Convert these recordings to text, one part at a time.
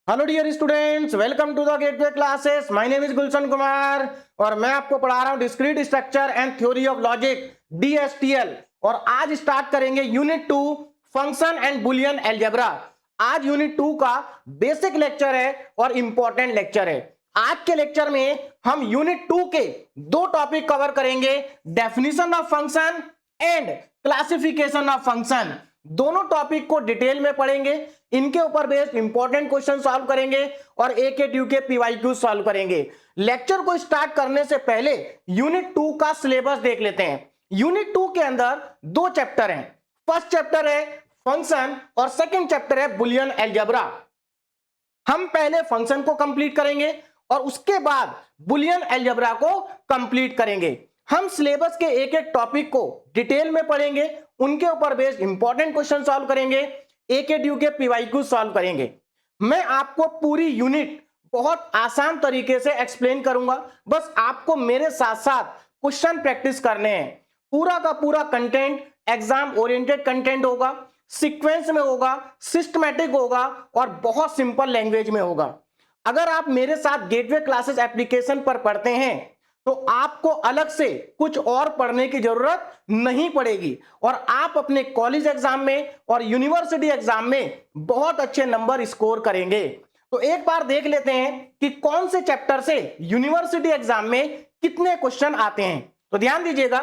Hello dear students, welcome to the Gateway classes. My name is Gulshan Kumar और मैं आपको पढ़ा रहा हूं discrete structure and theory of logic DSTL. और आज स्टार्ट करेंगे unit 2 function and Boolean algebra. आज यूनिट 2 का बेसिक लेक्चर है और इंपॉर्टेंट लेक्चर है। आज के लेक्चर में हम यूनिट 2 के दो टॉपिक कवर करेंगे, definition of function and classification of function. दोनों टॉपिक को डिटेल में पढ़ेंगे, इनके ऊपर बेस्ड इंपॉर्टेंट क्वेश्चन सॉल्व करेंगे और AKTU के PYQ सॉल्व करेंगे। लेक्चर को स्टार्ट करने से पहले यूनिट 2 का सिलेबस देख लेते हैं। यूनिट 2 के अंदर दो चैप्टर हैं। फर्स्ट चैप्टर है फंक्शन और सेकंड चैप्टर है बुलियन अलजेब्रा। हम पहले फंक्शन को कंप्लीट करेंगे और उसके बाद बुलियन अलजेब्रा को कंप्लीट करेंगे। हम सिलेबस के एक एक टॉपिक को डिटेल में पढ़ेंगे, उनके ऊपर बेस्ड इंपॉर्टेंट क्वेश्चन सॉल्व करेंगे, AKTU के PYQ सॉल्व करेंगे। मैं आपको पूरी यूनिट बहुत आसान तरीके से एक्सप्लेन करूंगा, बस आपको मेरे साथ साथ क्वेश्चन प्रैक्टिस करने हैं। पूरा का पूरा कंटेंट एग्जाम ओरिएंटेड कंटेंट होगा, सीक्वेंस में होगा, सिस्टमैटिक होगा और बहुत सिंपल लैंग्वेज में होगा। अगर आप मेरे साथ गेटवे क्लासेस एप्लीकेशन पर पढ़ते हैं तो आपको अलग से कुछ और पढ़ने की जरूरत नहीं पड़ेगी और आप अपने कॉलेज एग्जाम में और यूनिवर्सिटी एग्जाम में बहुत अच्छे नंबर स्कोर करेंगे। तो एक बार देख लेते हैं कि कौन से चैप्टर से यूनिवर्सिटी एग्जाम में कितने क्वेश्चन आते हैं। तो ध्यान दीजिएगा,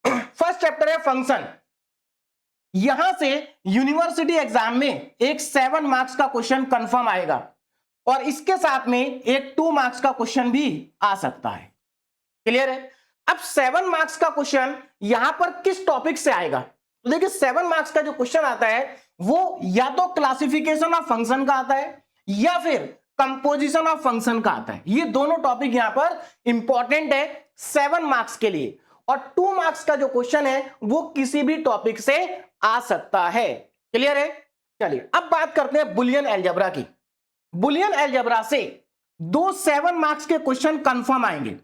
फर्स्ट चैप्टर है फंक्शन। यहां से यूनिवर्सिटी एग्जाम में एक 7 मार्क्स का क्वेश्चन कंफर्म आएगा और इसके साथ में एक 2 मार्क्स का क्वेश्चन भी आ सकता है। क्लियर है? अब 7 मार्क्स का क्वेश्चन यहां पर किस टॉपिक से आएगा? तो देखिए 7 मार्क्स का जो क्वेश्चन आता है वो या तो क्लासिफिकेशन ऑफ फंक्शन का आता है या फिर कंपोजिशन ऑफ फंक्शन का आता है। ये दोनों टॉपिक यहां पर इंपॉर्टेंट है 7 मार्क्स के लिए। और 2 मार्क्स का जो क्वेश्चन है वो किसी भी टॉपिक से आ सकता है। क्लियर है? चलिए अब बात करते हैं बुलियन अलजेब्रा की। बुलियन अलजेब्रा से दो 7 मार्क्स के क्वेश्चन कंफर्म आएंगे।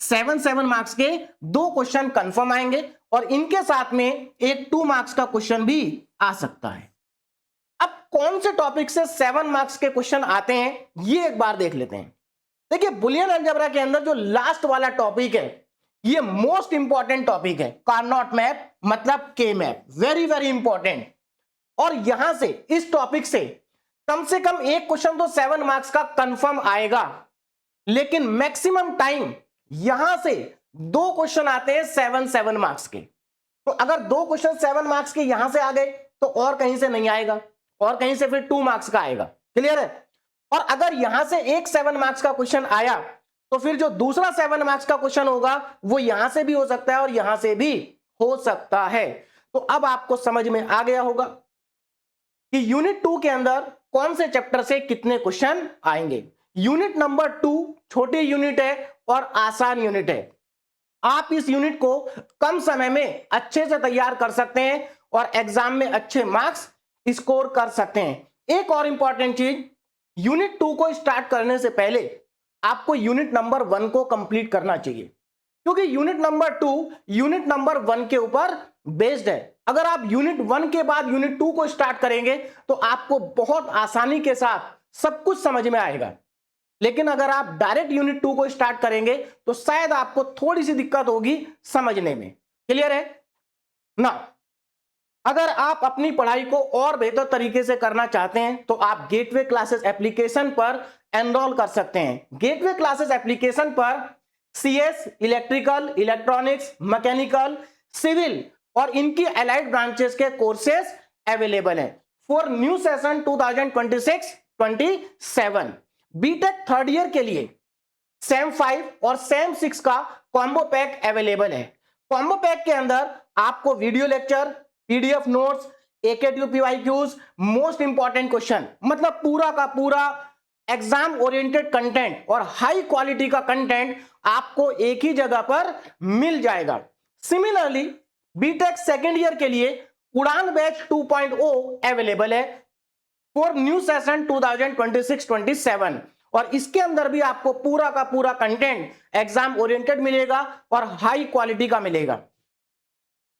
7 मार्क्स के दो क्वेश्चन कंफर्म आएंगे और इनके साथ में एक 2 मार्क्स का क्वेश्चन भी आ सकता है। अब कौन से टॉपिक से 7 मार्क्स के क्वेश्चन आते हैं ये एक बार देख लेते हैं। देखिए बुलियन अलजेब्रा के अंदर जो लास्ट वाला टॉपिक है ये मोस्ट इंपॉर्टेंट टॉपिक है, कार्नोट मैप मतलब के मैप, वेरी वेरी इंपॉर्टेंट। और यहां से इस टॉपिक से कम एक क्वेश्चन तो 7 मार्क्स का कंफर्म आएगा, लेकिन मैक्सिमम टाइम यहां से दो क्वेश्चन आते हैं 7 मार्क्स के। तो अगर दो क्वेश्चन 7 मार्क्स के यहां से आ गए तो और कहीं से नहीं आएगा और कहीं से फिर 2 मार्क्स का आएगा। क्लियर है? और अगर यहां से एक 7 मार्क्स का क्वेश्चन आया तो फिर जो दूसरा 7 मार्क्स का क्वेश्चन होगा वो यहां से भी हो सकता है और यहां से भी हो सकता है। तो अब आपको समझ में आ गया होगा कि यूनिट 2 के अंदर कौन से चैप्टर से कितने क्वेश्चन आएंगे। यूनिट नंबर 2 छोटी यूनिट है और आसान यूनिट है। आप इस यूनिट को कम समय में अच्छे से तैयार कर सकते हैं और एग्जाम में अच्छे मार्क्स स्कोर कर सकते हैं। एक और इंपॉर्टेंट चीज, यूनिट 2 को स्टार्ट करने से पहले आपको यूनिट नंबर 1 को कंप्लीट करना चाहिए, क्योंकि यूनिट नंबर 2 यूनिट नंबर 1 के ऊपर बेस्ड है। अगर आप यूनिट 1 के बाद यूनिट 2 को स्टार्ट करेंगे तो आपको बहुत आसानी के साथ सब कुछ समझ में आएगा, लेकिन अगर आप डायरेक्ट यूनिट 2 को स्टार्ट करेंगे तो शायद आपको थोड़ी सी दिक्कत होगी समझने में। क्लियर है ना? अगर आप अपनी पढ़ाई को और बेहतर तरीके से करना चाहते हैं तो आप गेटवे क्लासेस एप्लीकेशन पर एनरोल कर सकते हैं। गेटवे क्लासेस एप्लीकेशन पर CS, electrical, electronics, mechanical, civil और इनकी अलाइड ब्रांचेस के कोर्सेज अवेलेबल हैं for new session 2026-27। BTech third year के लिए सेम 5 और सेम 6 का कॉम्बो पैक अवेलेबल है। कॉम्बो पैक के अंदर आपको video lecture, PDF notes, AKTU PYQs, most important question, मतलब पूरा का पूरा एग्जाम ओरिएंटेड कंटेंट और हाई क्वालिटी का कंटेंट आपको एक ही जगह पर मिल जाएगा। सिमिलरली बीटेक सेकेंड ईयर के लिए उड़ान बैच 2.0 अवेलेबल है फॉर न्यू सेशन 2026-27 और इसके अंदर भी आपको पूरा का पूरा कंटेंट एग्जाम ओरिएंटेड मिलेगा और हाई क्वालिटी का मिलेगा।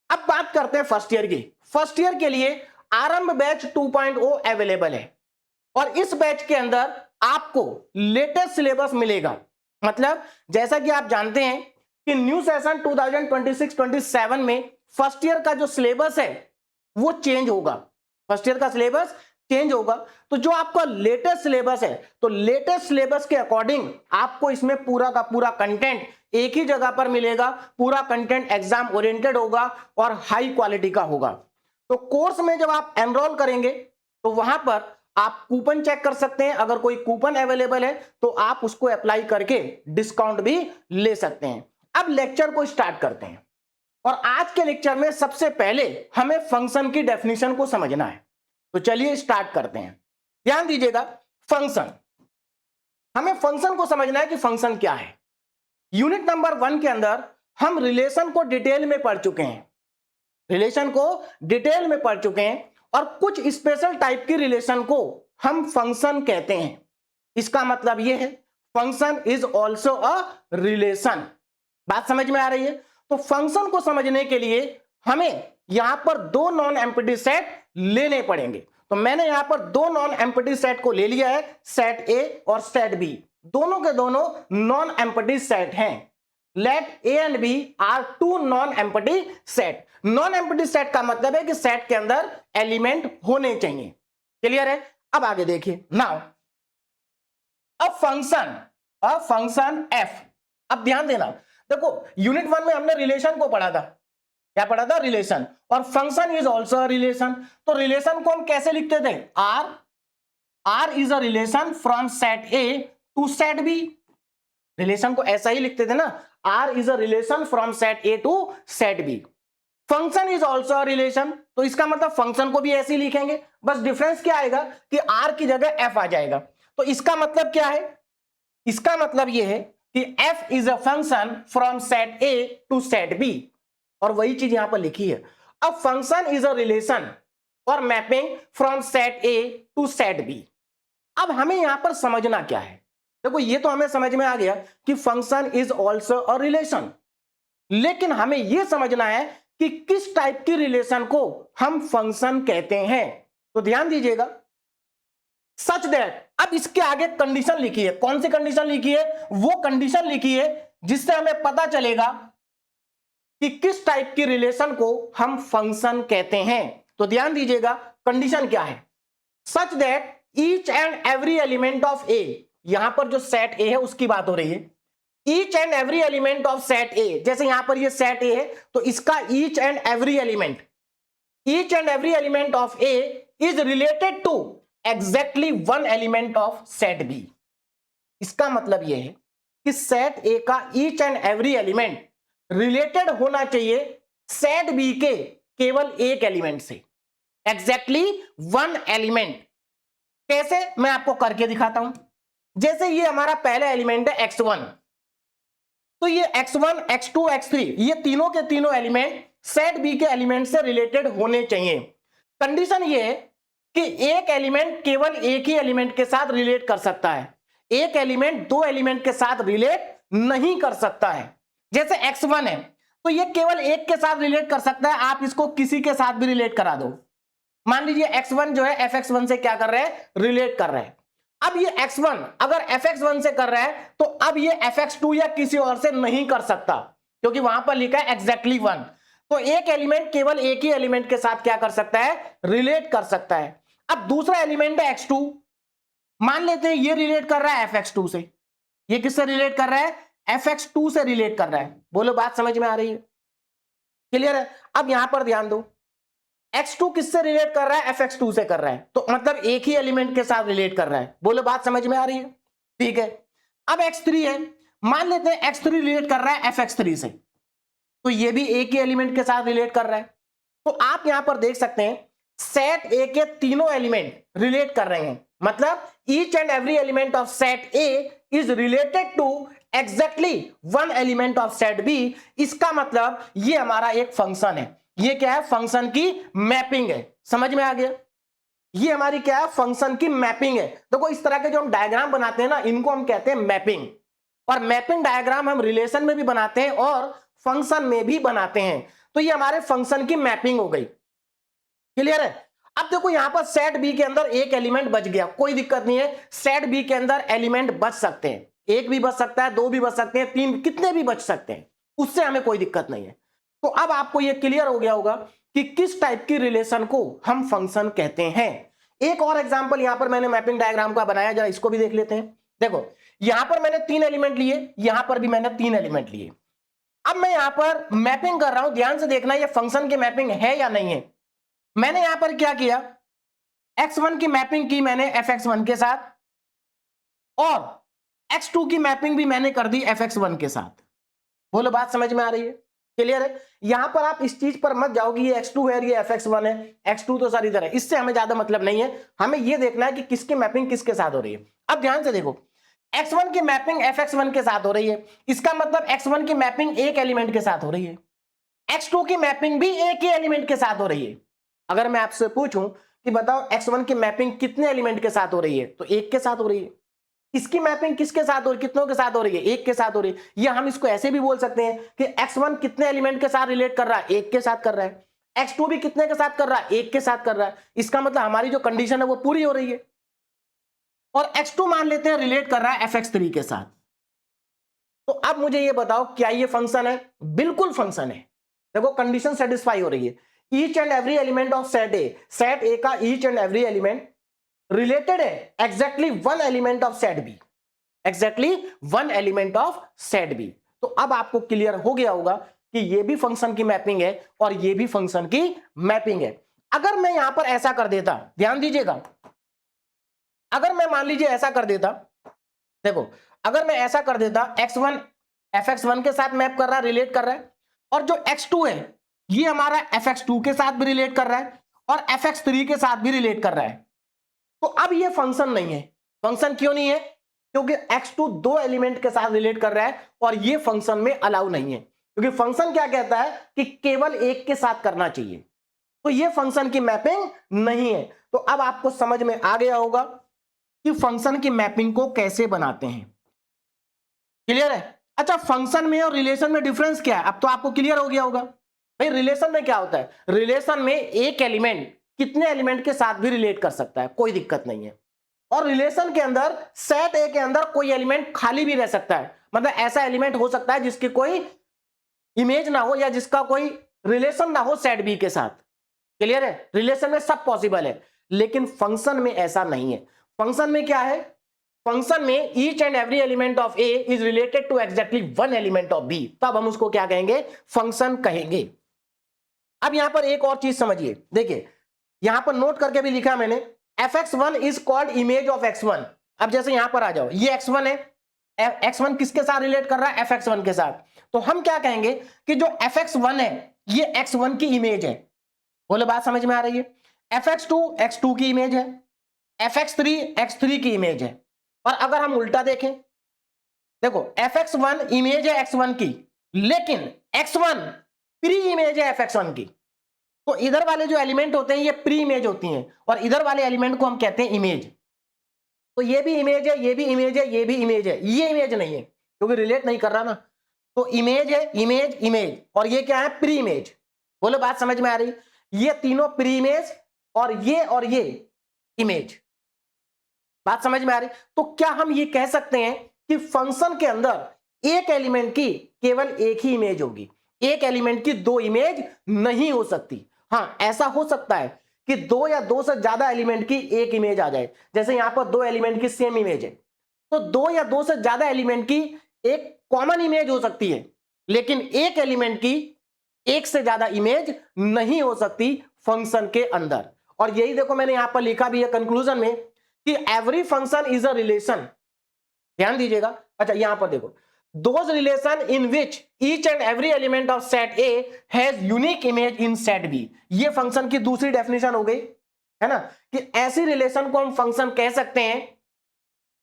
अब बात करते हैं फर्स्ट ईयर की। फर्स्ट ईयर के लिए आरंभ बैच 2.0 अवेलेबल है। और इस बैच के अंदर आपको लेटेस्ट सिलेबस मिलेगा। मतलब जैसा कि आप जानते हैं कि न्यू सेशन 2026-27 में फर्स्ट ईयर का जो सिलेबस है वो चेंज होगा, फर्स्ट ईयर का सिलेबस चेंज होगा। तो जो आपका लेटेस्ट सिलेबस है, तो लेटेस्ट सिलेबस के अकॉर्डिंग आपको इसमें पूरा का पूरा कंटेंट एक ही जगह पर मिलेगा। पूरा कंटेंट एग्जाम ओरिएंटेड होगा और हाई क्वालिटी का होगा। तो कोर्स में जब आप एनरोल करेंगे तो वहां पर आप कूपन चेक कर सकते हैं। अगर कोई कूपन अवेलेबल है तो आप उसको अप्लाई करके डिस्काउंट भी ले सकते हैं। अब लेक्चर को स्टार्ट करते हैं और आज के लेक्चर में सबसे पहले हमें फंक्शन की डेफिनेशन को समझना है। तो चलिए स्टार्ट करते हैं। ध्यान दीजिएगा, फंक्शन, हमें फंक्शन को समझना है कि फंक्शन क्या है। यूनिट नंबर 1 के अंदर हम रिलेशन को डिटेल में पढ़ चुके हैं, रिलेशन को डिटेल में पढ़ चुके हैं और कुछ स्पेशल टाइप की रिलेशन को हम फंक्शन कहते हैं। इसका मतलब यह है function is also a relation. बात समझ में आ रही है? तो फंक्शन को समझने के लिए हमें यहां पर दो नॉन एम्प्टी सेट लेने पड़ेंगे। तो मैंने यहां पर दो नॉन एम्प्टी सेट को ले लिया है, सेट ए और सेट बी। दोनों के दोनों नॉन एम्प्टी सेट हैं। Let A and B are two non empty set. Non empty set का मतलब है कि सेट के अंदर एलिमेंट होने चाहिए। क्लियर है? अब आगे देखिए। नाउ अ फंक्शन एफ। अब ध्यान देना, देखो यूनिट 1 में हमने रिलेशन को पढ़ा था। क्या पढ़ा था? रिलेशन। और फंक्शन इज ऑल्सो रिलेशन। तो रिलेशन को हम कैसे लिखते थे? R is a relation from set A to set B. Relation को ऐसा ही लिखते थे ना, R is a relation from set A to set B. Function is also a relation, तो इसका मतलब फंक्शन को भी ऐसे ही लिखेंगे, बस डिफरेंस क्या आएगा कि आर की जगह एफ आ जाएगा। तो इसका मतलब क्या है? इसका मतलब यह है कि f is a function from set A to set B। और वही चीज यहां पर लिखी है। अब फंक्शन इज अ रिलेशन और mapping from set A to set B। अब हमें यहां पर समझना क्या है? देखो ये तो हमें समझ में आ गया कि function is also a relation, लेकिन हमें यह समझना है कि किस टाइप की रिलेशन को हम फंक्शन कहते हैं। तो ध्यान दीजिएगा, सच दैट, अब इसके आगे कंडीशन लिखी है। कौन सी कंडीशन लिखी है? वो कंडीशन लिखी है जिससे हमें पता चलेगा कि किस टाइप की रिलेशन को हम फंक्शन कहते हैं। तो ध्यान दीजिएगा, कंडीशन क्या है? Such that each and every element of A, यहां पर जो सेट ए है उसकी बात हो रही है। Each and every element of set A, जैसे यहां पर ये सेट ए है तो इसका each and every element of A is related to exactly one element of set B. इसका मतलब यह है कि सेट ए का each and every element related होना चाहिए सेट बी के केवल एक एलिमेंट से, एग्जैक्टली वन एलिमेंट। कैसे? मैं आपको करके दिखाता हूं। जैसे ये हमारा पहला एलिमेंट है x1, तो ये x1, x2, x3, ये तीनों के तीनों एलिमेंट सेट बी के एलिमेंट से रिलेटेड होने चाहिए। कंडीशन ये है कि एक एलिमेंट केवल एक ही एलिमेंट के साथ रिलेट कर सकता है, एक एलिमेंट दो एलिमेंट के साथ रिलेट नहीं कर सकता है। जैसे x1 है तो ये केवल एक के साथ रिलेट कर सकता है, आप इसको किसी के साथ भी रिलेट करा दो। मान लीजिए x1 जो है fx1 से क्या कर रहा है? रिलेट कर रहा है। अब ये x1 अगर fx1 से कर रहा है तो अब ये fx2 या किसी और से नहीं कर सकता, क्योंकि वहां पर लिखा है एग्जैक्टली वन। तो एक एलिमेंट केवल एक ही एलिमेंट के साथ क्या कर सकता है? रिलेट कर सकता है। अब दूसरा एलिमेंट है x2, मान लेते हैं ये रिलेट कर रहा है fx2 से। ये किससे रिलेट कर रहा है? fx2 से रिलेट कर रहा है। बोलो बात समझ में आ रही है? क्लियर है? अब यहां पर ध्यान दो, x2 किससे रिलेट कर रहा है? fx2 से कर रहा है, तो मतलब एक ही एलिमेंट के साथ रिलेट कर रहा है। बोलो बात समझ में आ रही है? ठीक है। अब x3 है, मान लेते हैं x3 रिलेट कर रहा है fx3 से, तो ये भी एक ही एलिमेंट के साथ रिलेट कर रहा है। तो आप यहां पर देख सकते हैं सेट ए के तीनों एलिमेंट रिलेट कर रहे हैं, मतलब each and every element of set A is related to exactly one element of set B. इसका मतलब ये हमारा एक फंक्शन है। ये क्या है? फंक्शन की मैपिंग है। समझ में आ गया? ये हमारी क्या है? फंक्शन की मैपिंग है। देखो इस तरह के जो हम डायग्राम बनाते हैं ना, इनको हम कहते हैं मैपिंग। और मैपिंग डायग्राम हम रिलेशन में भी बनाते हैं और फंक्शन में भी बनाते हैं। तो ये हमारे फंक्शन की मैपिंग हो गई। क्लियर है? अब देखो यहां पर सेट बी के अंदर एक एलिमेंट बच गया, कोई दिक्कत नहीं है, सेट बी के अंदर एलिमेंट बच सकते हैं, एक भी बच सकता है, दो भी बच सकते हैं, तीन, कितने भी बच सकते हैं, उससे हमें कोई दिक्कत नहीं है। तो अब आपको यह क्लियर हो गया होगा कि किस टाइप की रिलेशन को हम फंक्शन कहते हैं। एक और एग्जांपल यहां पर मैंने मैपिंग डायग्राम का बनाया, जरा इसको भी देख लेते हैं। देखो यहां पर मैंने तीन एलिमेंट लिए, यहां पर भी मैंने तीन एलिमेंट लिए। अब मैं यहां पर मैपिंग कर रहा हूं, ध्यान से देखना ये फंक्शन की मैपिंग है या नहीं है। मैंने यहां पर क्या किया, x1 की मैपिंग की मैंने fx1 के साथ, और x2 की मैपिंग भी मैंने कर दी fx1 के साथ। बोलो बात समझ में आ रही है, क्लियर है। यहां पर आप इस चीज पर मत जाओ कि ये x2 है ये fx1 है, x2 तो सर इधर है, इससे हमें ज्यादा मतलब नहीं है, हमें यह देखना है कि किसकी मैपिंग किसके साथ हो रही है। अब ध्यान से देखो, x1 की मैपिंग fx1 के साथ हो रही है, इसका मतलब x1 की मैपिंग एक एलिमेंट के साथ हो रही है, x2 की मैपिंग भी एक ही एलिमेंट के साथ हो रही है। अगर मैं आपसे पूछूं कि बताओ x1 की मैपिंग कितने एलिमेंट के साथ हो रही है, तो एक के साथ हो रही है। इसकी मैपिंग किसके साथ हो रही है, कितनों के साथ हो रही है, एक के साथ हो रही है। या हम इसको ऐसे भी बोल सकते हैं कि x1 कितने एलिमेंट के साथ रिलेट कर रहा है, एक के साथ कर रहा है। x2 भी कितने के साथ कर रहा है, एक के साथ कर रहा है। इसका मतलब हमारी जो कंडीशन है वो पूरी हो रही है। और x2 मान लेते हैं रिलेट कर रहा है fx3 के साथ। तो अब मुझे ये बताओ क्या ये फंक्शन है, बिल्कुल फंक्शन है। देखो कंडीशन सेटिस्फाई हो रही है, each and every element of set A का each and every element related है exactly one element of set B, exactly one element of set B. तो अब आपको क्लियर हो गया होगा कि ये भी फंक्शन की मैपिंग है और ये भी फंक्शन की मैपिंग है। अगर मैं यहां पर ऐसा कर देता, ध्यान दीजिएगा, अगर मैं मान लीजिए ऐसा कर देता, देखो अगर मैं ऐसा कर देता, x1 fx1 के साथ मैप कर रहा है, रिलेट कर रहा है, और जो x2 है ये हमारा fx2 के साथ भी रिलेट कर रहा है और fx3 के साथ भी रिलेट कर रहा है, तो अब ये फंक्शन नहीं है। फंक्शन क्यों नहीं है, क्योंकि x2 दो एलिमेंट के साथ रिलेट कर रहा है और ये फंक्शन में अलाउ नहीं है, क्योंकि फंक्शन क्या कहता है कि केवल एक के साथ करना चाहिए, तो ये फंक्शन की मैपिंग नहीं है। तो अब आपको समझ में आ गया होगा कि फंक्शन की मैपिंग को कैसे बनाते हैं, क्लियर है। अच्छा फंक्शन में और रिलेशन में डिफरेंस क्या है, अब तो आपको क्लियर हो गया होगा। भाई रिलेशन में क्या होता है, रिलेशन में एक एलिमेंट कितने एलिमेंट के साथ भी रिलेट कर सकता है, कोई दिक्कत नहीं है। और रिलेशन के अंदर सेट ए के अंदर कोई एलिमेंट खाली भी रह सकता है, मतलब ऐसा एलिमेंट हो सकता है जिसकी कोई इमेज ना हो या जिसका कोई रिलेशन ना हो सेट बी के साथ, क्लियर है। रिलेशन में सब पॉसिबल है, लेकिन फंक्शन में ऐसा नहीं है। फंक्शन में क्या है, फंक्शन में each and every element of A is related to exactly one element of B, तब हम उसको क्या कहेंगे, फंक्शन कहेंगे। अब यहां पर एक और चीज समझिए, देखिए यहां पर नोट करके भी लिखा मैंने, fx1 is called image of x1। अब जैसे यहां पर आ जाओ, ये x1 है, x1 किसके साथ रिलेट कर रहा है, fx1 के साथ, तो हम क्या कहेंगे कि जो fx1 है ये x1 की इमेज है। बोलो बात समझ में आ रही है। fx2 x2 की इमेज है, fx3 x3 की इमेज है। और अगर हम उल्टा देखें, देखो fx1 इमेज है x1 की, लेकिन x1 प्री इमेज है fx1 की, तो इधर वाले जो एलिमेंट होते हैं ये प्री इमेज होती हैं और इधर वाले एलिमेंट को हम कहते हैं इमेज। तो ये भी इमेज है, ये भी इमेज है, ये भी इमेज है, ये इमेज नहीं है क्योंकि रिलेट नहीं कर रहा ना, तो इमेज है, इमेज इमेज, और ये क्या है, प्री इमेज। बोलो बात समझ में आ रही, ये तीनों प्री इमेज और ये इमेज, बात समझ में आ रही। तो क्या हम ये कह सकते हैं कि फंक्शन के अंदर एक एलिमेंट की केवल एक ही इमेज होगी, एक एलिमेंट की दो इमेज नहीं हो सकती। हां ऐसा हो सकता है कि दो या दो से ज्यादा एलिमेंट की एक इमेज आ जाए, जैसे यहां पर दो एलिमेंट की सेम इमेज है, तो दो या दो से ज्यादा एलिमेंट की एक कॉमन इमेज हो सकती है, लेकिन एक एलिमेंट की एक से ज्यादा इमेज नहीं हो सकती फंक्शन के अंदर। और यही देखो मैंने यहां पर लिखा भी है कंक्लूजन में कि every function is a relation, ध्यान दीजिएगा। अच्छा यहां पर देखो, those relation in which each and every element of set A has unique image in set B, ये फंक्शन की दूसरी डेफिनेशन हो गई, है ना, कि ऐसी रिलेशन को हम फंक्शन कह सकते हैं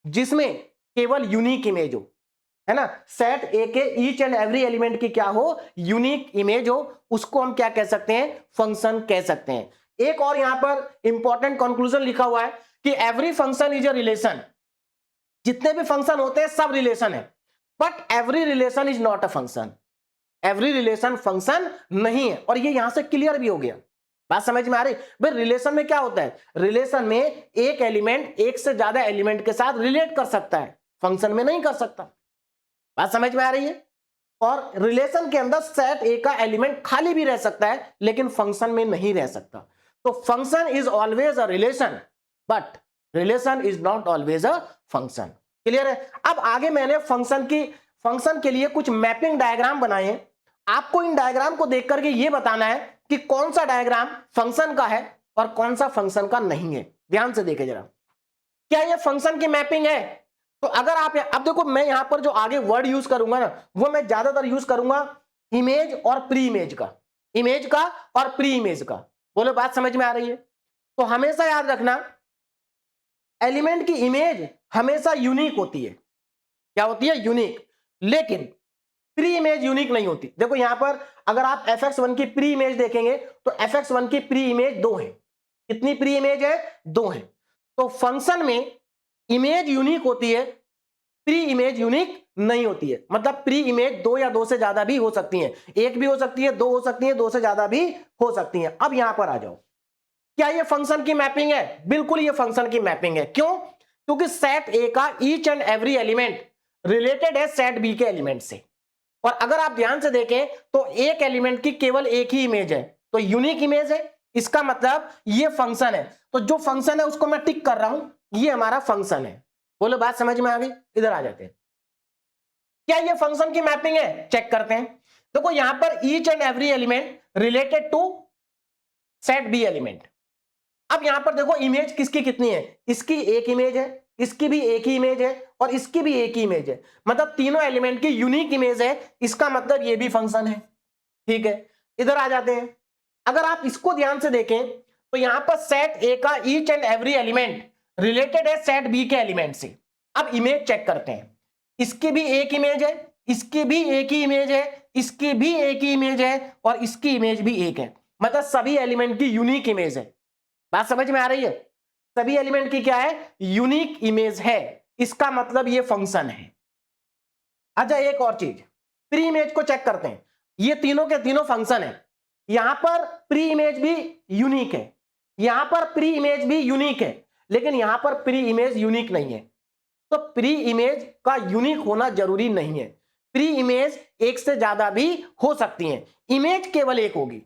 जिसमें केवल यूनिक इमेज हो, है ना, सेट ए के ईच एंड एवरी एलिमेंट की क्या हो, यूनिक इमेज हो, उसको हम क्या कह सकते हैं, फंक्शन कह सकते हैं। एक और यहां पर इंपॉर्टेंट कंक्लूजन लिखा हुआ है कि every function is a relation, जितने भी फंक्शन होते हैं सब रिलेशन है, but every relation is not a function, every relation function नहीं है। और ये यहां से क्लियर भी हो गया, बात समझ में आ रही? भाई रिलेशन में क्या होता है, रिलेशन में एक एलिमेंट एक से ज्यादा एलिमेंट के साथ रिलेट कर सकता है, फंक्शन में नहीं कर सकता। बात समझ में आ रही है? और रिलेशन के अंदर सेट ए का एलिमेंट खाली भी रह सकता है लेकिन फंक्शन में नहीं रह सकता। तो function is always a relation but relation is not always a function. Clear है? अब आगे मैंने फंक्शन के लिए कुछ मैपिंग डायग्राम बनाए हैं। आपको इन डायग्राम को देख करके यह बताना है कि कौन सा डायग्राम फंक्शन का है और कौन सा फंक्शन का नहीं है। ध्यान से देखे जरा, क्या यह फंक्शन की मैपिंग है? तो अगर आप अब देखो, मैं यहां पर जो आगे वर्ड यूज करूंगा ना, वो मैं ज्यादातर यूज करूंगा इमेज और प्री इमेज का, इमेज का और प्री इमेज का। बोलो बात समझ में आ रही है? तो हमेशा याद रखना, एलिमेंट की इमेज हमेशा यूनिक होती है। क्या होती है? यूनिक। लेकिन प्री इमेज यूनिक नहीं होती। देखो यहां पर अगर आप fx1 की प्री इमेज देखेंगे तो fx1 की प्री इमेज 2 है। कितनी प्री इमेज है? 2 है। तो फंक्शन में इमेज यूनिक होती है, प्री इमेज यूनिक नहीं होती है। मतलब प्री इमेज 2 या 2 से ज्यादा भी हो सकती है, एक भी हो सकती है, 2 हो सकती है, 2 से ज्यादा भी हो सकती है। अब यहां पर आ जाओ, क्या ये फंक्शन की मैपिंग है? बिल्कुल ये फंक्शन की मैपिंग है। क्यों? क्योंकि सेट ए का each and every element related है सेट बी के एलिमेंट से। और अगर आप ध्यान से देखें तो एक एलिमेंट की केवल एक ही इमेज है, तो यूनिक इमेज है। इसका मतलब ये फंक्शन है। तो जो फंक्शन है उसको मैं टिक कर रहा हूं, ये हमारा फंक्शन है। बोलो बात समझ में आ गई? इधर आ जाते हैं, क्या ये फंक्शन की मैपिंग है? चेक करते हैं। देखो यहां पर each and every element related to set B element. अब यहां पर देखो इमेज किसकी कितनी है, इसकी एक इमेज है, इसकी भी एक ही इमेज है और इसकी भी एक ही इमेज है। मतलब तीनों एलिमेंट की यूनिक इमेज है। इसका मतलब ये भी फंक्शन है। ठीक है, इधर आ जाते हैं। अगर आप इसको ध्यान से देखें तो यहां पर सेट ए का each and every element related है सेट बी के एलिमेंट से। अब इमेज चेक करते हैं, इसकी भी एक इमेज है, इसकी भी एक ही इमेज है, इसकी भी एक ही इमेज है और इसकी इमेज भी एक है। मतलब सभी एलिमेंट की यूनिक इमेज है। बात समझ में आ रही है? सभी एलिमेंट की क्या है? यूनिक इमेज है। इसका मतलब ये फंक्शन है। अच्छा एक और चीज, प्री इमेज को चेक करते हैं। ये तीनों के तीनों फंक्शन है। यहां पर प्री इमेज भी यूनिक है, यहां पर प्री इमेज भी यूनिक है, लेकिन यहां पर प्री इमेज यूनिक नहीं है। तो प्री इमेज का यूनिक होना जरूरी नहीं है। प्री इमेज एक से ज्यादा भी हो सकती है, इमेज केवल एक होगी।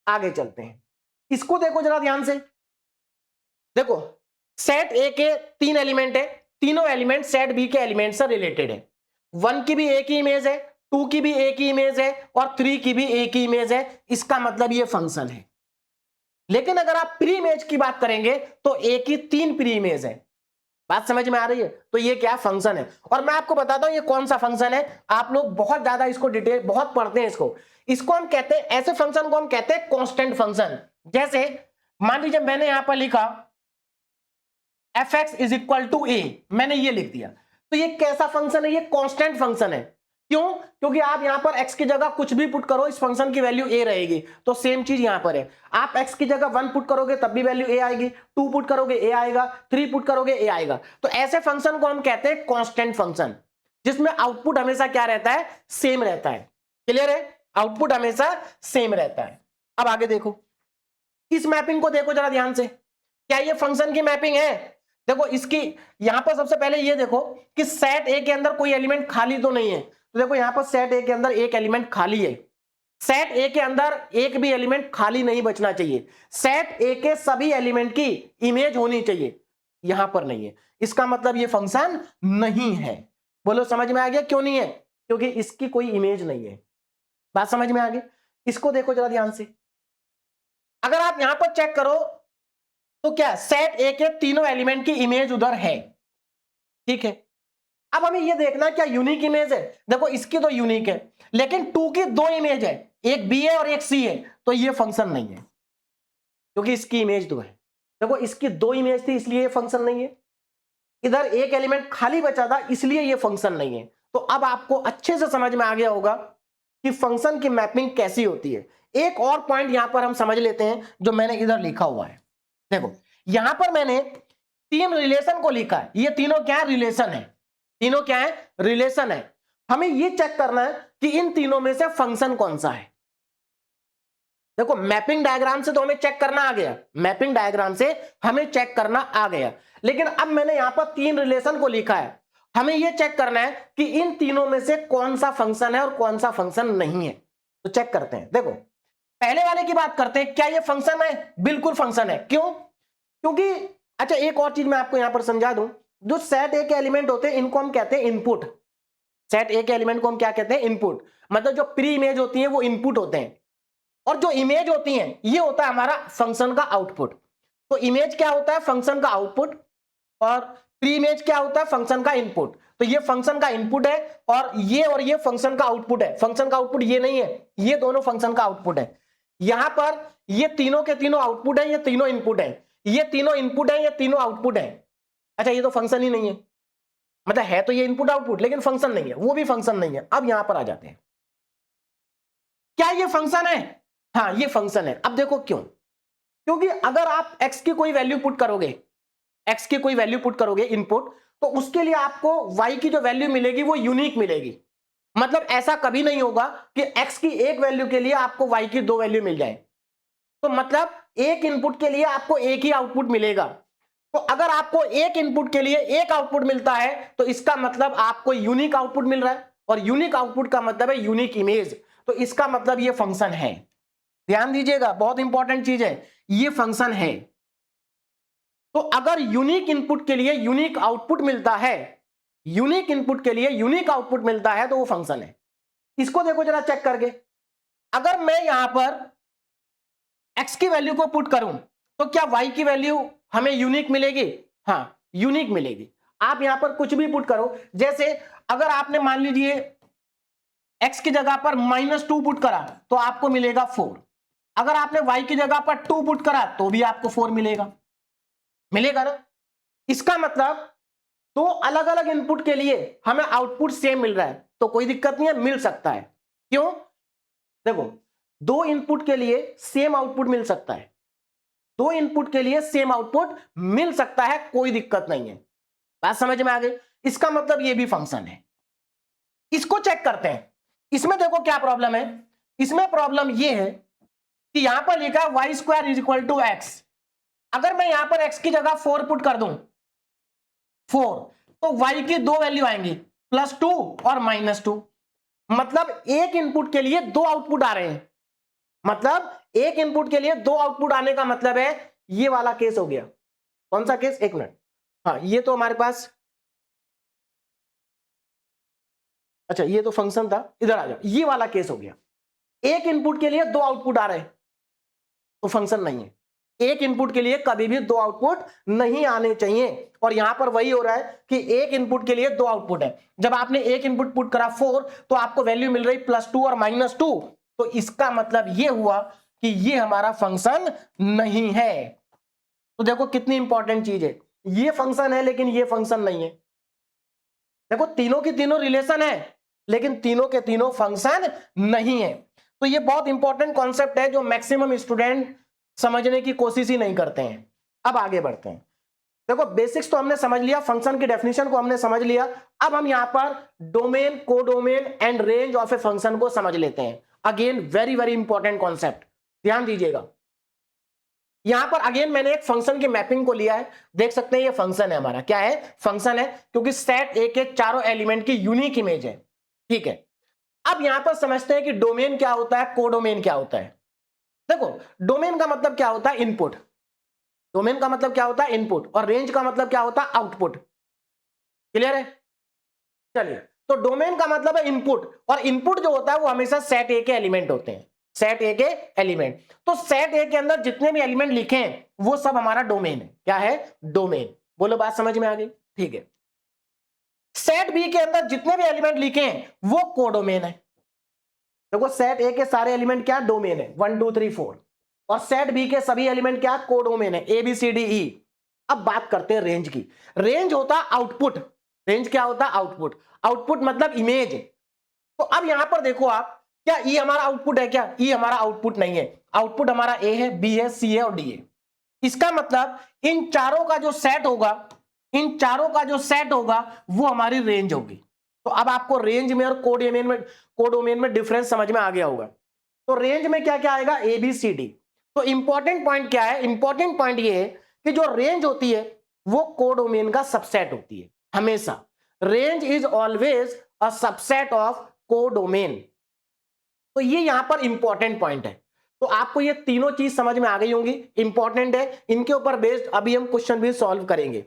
आगे चलते हैं, इसको देखो जरा ध्यान से। देखो सेट ए के 3 एलिमेंट है, तीनों एलिमेंट सेट बी के एलिमेंट से रिलेटेड है। 1 की भी एक ही इमेज है, 2 की भी एक ही इमेज है और 3 की भी एक ही इमेज है। इसका मतलब ये फंक्शन है। लेकिन अगर आप प्री इमेज की बात करेंगे तो ए की 3 प्री इमेज है। बात समझ में आ रही है? तो ये क्या फंक्शन है। और मैं आपको बताता हूं ये कौन सा फंक्शन है। आप लोग बहुत ज्यादा इसको डिटेल बहुत पढ़ते हैं। इसको हम कहते हैं, ऐसे फंक्शन को हम कहते हैं कांस्टेंट फंक्शन। जैसे मान लीजिए मैंने यहां पर लिखा fx इज इक्वल टू ए, मैंने ये लिख दिया, तो ये कैसा फंक्शन है? ये कांस्टेंट फंक्शन है। क्यों? क्योंकि आप यहां पर x की जगह कुछ भी पुट करो, इस फंक्शन की वैल्यू a रहेगी। तो सेम चीज यहां पर है, आप x की जगह 1 पुट करोगे तब भी वैल्यू a आएगी, 2 पुट करोगे a आएगा, 3 पुट करोगे a आएगा। तो ऐसे फंक्शन को हम कहते हैं कांस्टेंट फंक्शन, जिसमें आउटपुट हमेशा क्या रहता है? सेम रहता है। क्लियर है? आउटपुट हमेशा सेम रहता है। अब आगे देखो, इस मैपिंग को देखो जरा ध्यान से, क्या ये फंक्शन की मैपिंग है? देखो इसकी यहां पर सबसे पहले ये देखो कि सेट ए के अंदर कोई एलिमेंट खाली तो नहीं है। तो देखो यहां पर सेट ए के अंदर एक एलिमेंट खाली है। सेट ए के अंदर एक भी एलिमेंट खाली नहीं बचना चाहिए। सेट ए के सभी एलिमेंट की इमेज होनी चाहिए, यहां पर नहीं है। इसका मतलब ये फंक्शन नहीं है। बोलो समझ में आ गया क्यों नहीं है? क्योंकि इसकी कोई इमेज नहीं है। बात समझ में आ गई? इसको देखो जरा ध्यान से, अगर आप यहां पर चेक करो तो क्या सेट ए के तीनों एलिमेंट की इमेज उधर है। ठीक है, अब हमें यह देखना क्या यूनिक इमेज है। देखो इसकी तो यूनिक है, लेकिन 2 की 2 इमेज है, एक बी है और एक सी है, तो ये फंक्शन नहीं है क्योंकि इसकी इमेज 2 है। देखो इसकी 2 इमेज थी इसलिए ये फंक्शन नहीं है, इधर एक एलिमेंट खाली बचा था इसलिए ये फंक्शन नहीं है। तो अब आपको अच्छे से समझ में आ गया होगा कि फंक्शन की मैपिंग कैसी होती है। एक और पॉइंट यहां पर हम समझ लेते हैं जो मैंने इधर लिखा हुआ है। देखो यहां पर मैंने 3 रिलेशन को लिखा है, ये तीनों क्या है? रिलेशन है। तीनों क्या है? रिलेशन है। हमें ये चेक करना है कि इन तीनों में से फंक्शन कौन सा है। देखो मैपिंग डायग्राम से तो हमें चेक करना आ गया, मैपिंग डायग्राम से हमें चेक करना आ गया, लेकिन अब मैंने यहां पर तीन रिलेशन को लिखा है, हमें यह चेक करना है कि इन तीनों में से कौन सा फंक्शन है और कौन सा फंक्शन नहीं है। तो चेक करते हैं। देखो पहले वाले की बात करते हैं, क्या ये फंक्शन है? बिल्कुल फंक्शन है। क्यों? क्योंकि अच्छा एक और चीज मैं आपको यहां पर समझा दूं, जो सेट ए के एलिमेंट होते हैं इनको हम कहते हैं इनपुट। सेट ए के एलिमेंट को हम क्या कहते हैं? इनपुट। मतलब जो प्री इमेज होती है वो इनपुट होते हैं, और जो इमेज होती है ये होता है हमारा फंक्शन का आउटपुट। तो इमेज क्या होता है? फंक्शन का आउटपुट। और प्री इमेज क्या होता है? फंक्शन का इनपुट। तो ये फंक्शन का इनपुट है और ये फंक्शन का आउटपुट है। फंक्शन का आउटपुट ये नहीं है, ये दोनों फंक्शन का आउटपुट है। यहां पर ये तीनों के तीनों आउटपुट है, ये तीनों इनपुट है, ये तीनों इनपुट है, ये तीनों आउटपुट है। अच्छा ये तो फंक्शन ही नहीं है, मतलब है तो ये इनपुट आउटपुट लेकिन फंक्शन नहीं है, वो भी फंक्शन नहीं है। अब यहां पर आ जाते हैं, क्या ये फंक्शन है? हाँ ये फंक्शन है। अब देखो क्यों? क्योंकि अगर आप x की कोई वैल्यू पुट करोगे, x की कोई वैल्यू पुट करोगे इनपुट, तो उसके लिए आपको y की जो वैल्यू मिलेगी वो यूनिक मिलेगी। मतलब ऐसा कभी नहीं होगा कि x की एक वैल्यू के लिए आपको y की दो वैल्यू मिल जाए। तो मतलब एक इनपुट के लिए आपको एक ही आउटपुट मिलेगा। तो अगर आपको एक इनपुट के लिए एक आउटपुट मिलता है तो इसका मतलब आपको यूनिक आउटपुट मिल रहा है, और यूनिक आउटपुट का मतलब है यूनिक इमेज। तो इसका मतलब ये फंक्शन है। ध्यान दीजिएगा, बहुत इंपॉर्टेंट चीज है, ये फंक्शन है। तो अगर यूनिक इनपुट के लिए यूनिक आउटपुट मिलता है, यूनिक इनपुट के लिए यूनिक आउटपुट मिलता है तो वो फंक्शन है। इसको देखो जरा चेक करके, अगर मैं यहां पर x की वैल्यू को पुट करूं तो क्या y की वैल्यू हमें यूनिक मिलेगी? हाँ यूनिक मिलेगी। आप यहां पर कुछ भी पुट करो, जैसे अगर आपने मान लीजिए x की जगह पर -2 पुट करा तो आपको मिलेगा 4। अगर आपने y की जगह पर 2 पुट करा तो भी आपको 4 मिलेगा, मिलेगा ना? इसका मतलब दो अलग अलग इनपुट के लिए हमें आउटपुट सेम मिल रहा है तो कोई दिक्कत नहीं है, मिल सकता है। क्यों? देखो दो इनपुट के लिए सेम आउटपुट मिल सकता है, दो इनपुट के लिए सेम आउटपुट मिल सकता है, कोई दिक्कत नहीं है। बात समझ में आ गई? इसका मतलब ये भी फंक्शन है। इसको चेक करते हैं। इसमें देखो क्या प्रॉब्लम है, इसमें प्रॉब्लम ये है कि यहां पर लिखा है y square is equal to x. अगर मैं यहां पर एक्स की जगह 4 पुट कर दूं, 4, तो y की दो वैल्यू आएंगी, +2 और -2। मतलब एक इनपुट के लिए दो आउटपुट आ रहे हैं, मतलब एक इनपुट के लिए दो आउटपुट आने का मतलब है ये वाला केस हो गया। कौन सा केस? एक मिनट, हाँ ये तो हमारे पास, अच्छा ये तो फंक्शन था, इधर आ जाओ, ये वाला केस हो गया। एक इनपुट के लिए दो आउटपुट आ रहे हैं तो फंक्शन नहीं है। एक इनपुट के लिए कभी भी दो आउटपुट नहीं आने चाहिए, और यहां पर वही हो रहा है कि एक इनपुट के लिए दो आउटपुट है। जब आपने एक इनपुट पुट करा 4 तो आपको वैल्यू मिल रही +2 और -2, तो इसका मतलब यह हुआ कि ये हमारा फंक्शन नहीं है। तो देखो कितनी इंपॉर्टेंट चीज है, ये फंक्शन है लेकिन ये फंक्शन नहीं है। देखो तीनों की तीनों रिलेशन है लेकिन तीनों के तीनों फंक्शन नहीं है। तो ये बहुत इंपॉर्टेंट कॉन्सेप्ट है जो मैक्सिमम स्टूडेंट समझने की कोशिश ही नहीं करते हैं। अब आगे बढ़ते हैं। देखो बेसिक्स तो हमने समझ लिया, फंक्शन की डेफिनेशन को हमने समझ लिया। अब हम यहां पर domain, codomain and range of a function को समझ लेते हैं। Again very very important concept, ध्यान दीजिएगा। यहां पर अगेन मैंने एक फंक्शन की मैपिंग को लिया है, देख सकते हैं ये फंक्शन है हमारा। क्या है? फंक्शन है, क्योंकि सेट ए के चारों एलिमेंट की यूनिक इमेज है। ठीक है, अब यहां पर समझते हैं कि डोमेन क्या होता है, कोडोमेन क्या होता है। देखो डोमेन का मतलब क्या होता है? इनपुट। डोमेन का मतलब क्या होता है? इनपुट। और रेंज का मतलब क्या होता है? आउटपुट। क्लियर है? चलिए, तो डोमेन का मतलब है इनपुट, और इनपुट जो होता है वो हमेशा सेट ए के एलिमेंट होते हैं, सेट ए के एलिमेंट। तो सेट ए के अंदर जितने भी एलिमेंट लिखे हैं वो सब हमारा डोमेन है। क्या है? डोमेन। बोलो बात समझ में आ गई? ठीक है। सेट बी के अंदर जितने भी एलिमेंट लिखे हैं वो कोडोमेन है। देखो सेट ए के सारे एलिमेंट क्या? डोमेन है, 1 2 3 4। और सेट बी के सभी एलिमेंट क्या? कोडोमेन है, ABCDE। अब बात करते हैं रेंज की। रेंज होता है आउटपुट। रेंज क्या होता है? आउटपुट। आउटपुट मतलब इमेज। तो अब यहां पर देखो आप, क्या ई हमारा आउटपुट है? क्या ई हमारा आउटपुट नहीं है? आउटपुट हमारा ए है, बी है, सी है और डी है। इसका मतलब इन चारों का जो सेट होगा, इन चारों का जो सेट होगा वो हमारी रेंज होगी। तो अब आपको रेंज में और कोडोमेन में डिफरेंस समझ में आ गया होगा। तो रेंज में क्या क्या आएगा, ए बी सी डी। तो इंपॉर्टेंट पॉइंट क्या है, इंपॉर्टेंट पॉइंट ये है कि जो रेंज होती है वो कोडोमेन का सबसेट होती है हमेशा। Range is always a subset of codomain. तो ये यहां पर इंपॉर्टेंट पॉइंट है। तो आपको ये तीनों चीज समझ में आ गई होंगी, इंपॉर्टेंट है, इनके ऊपर बेस्ड अभी हम क्वेश्चन भी सॉल्व करेंगे।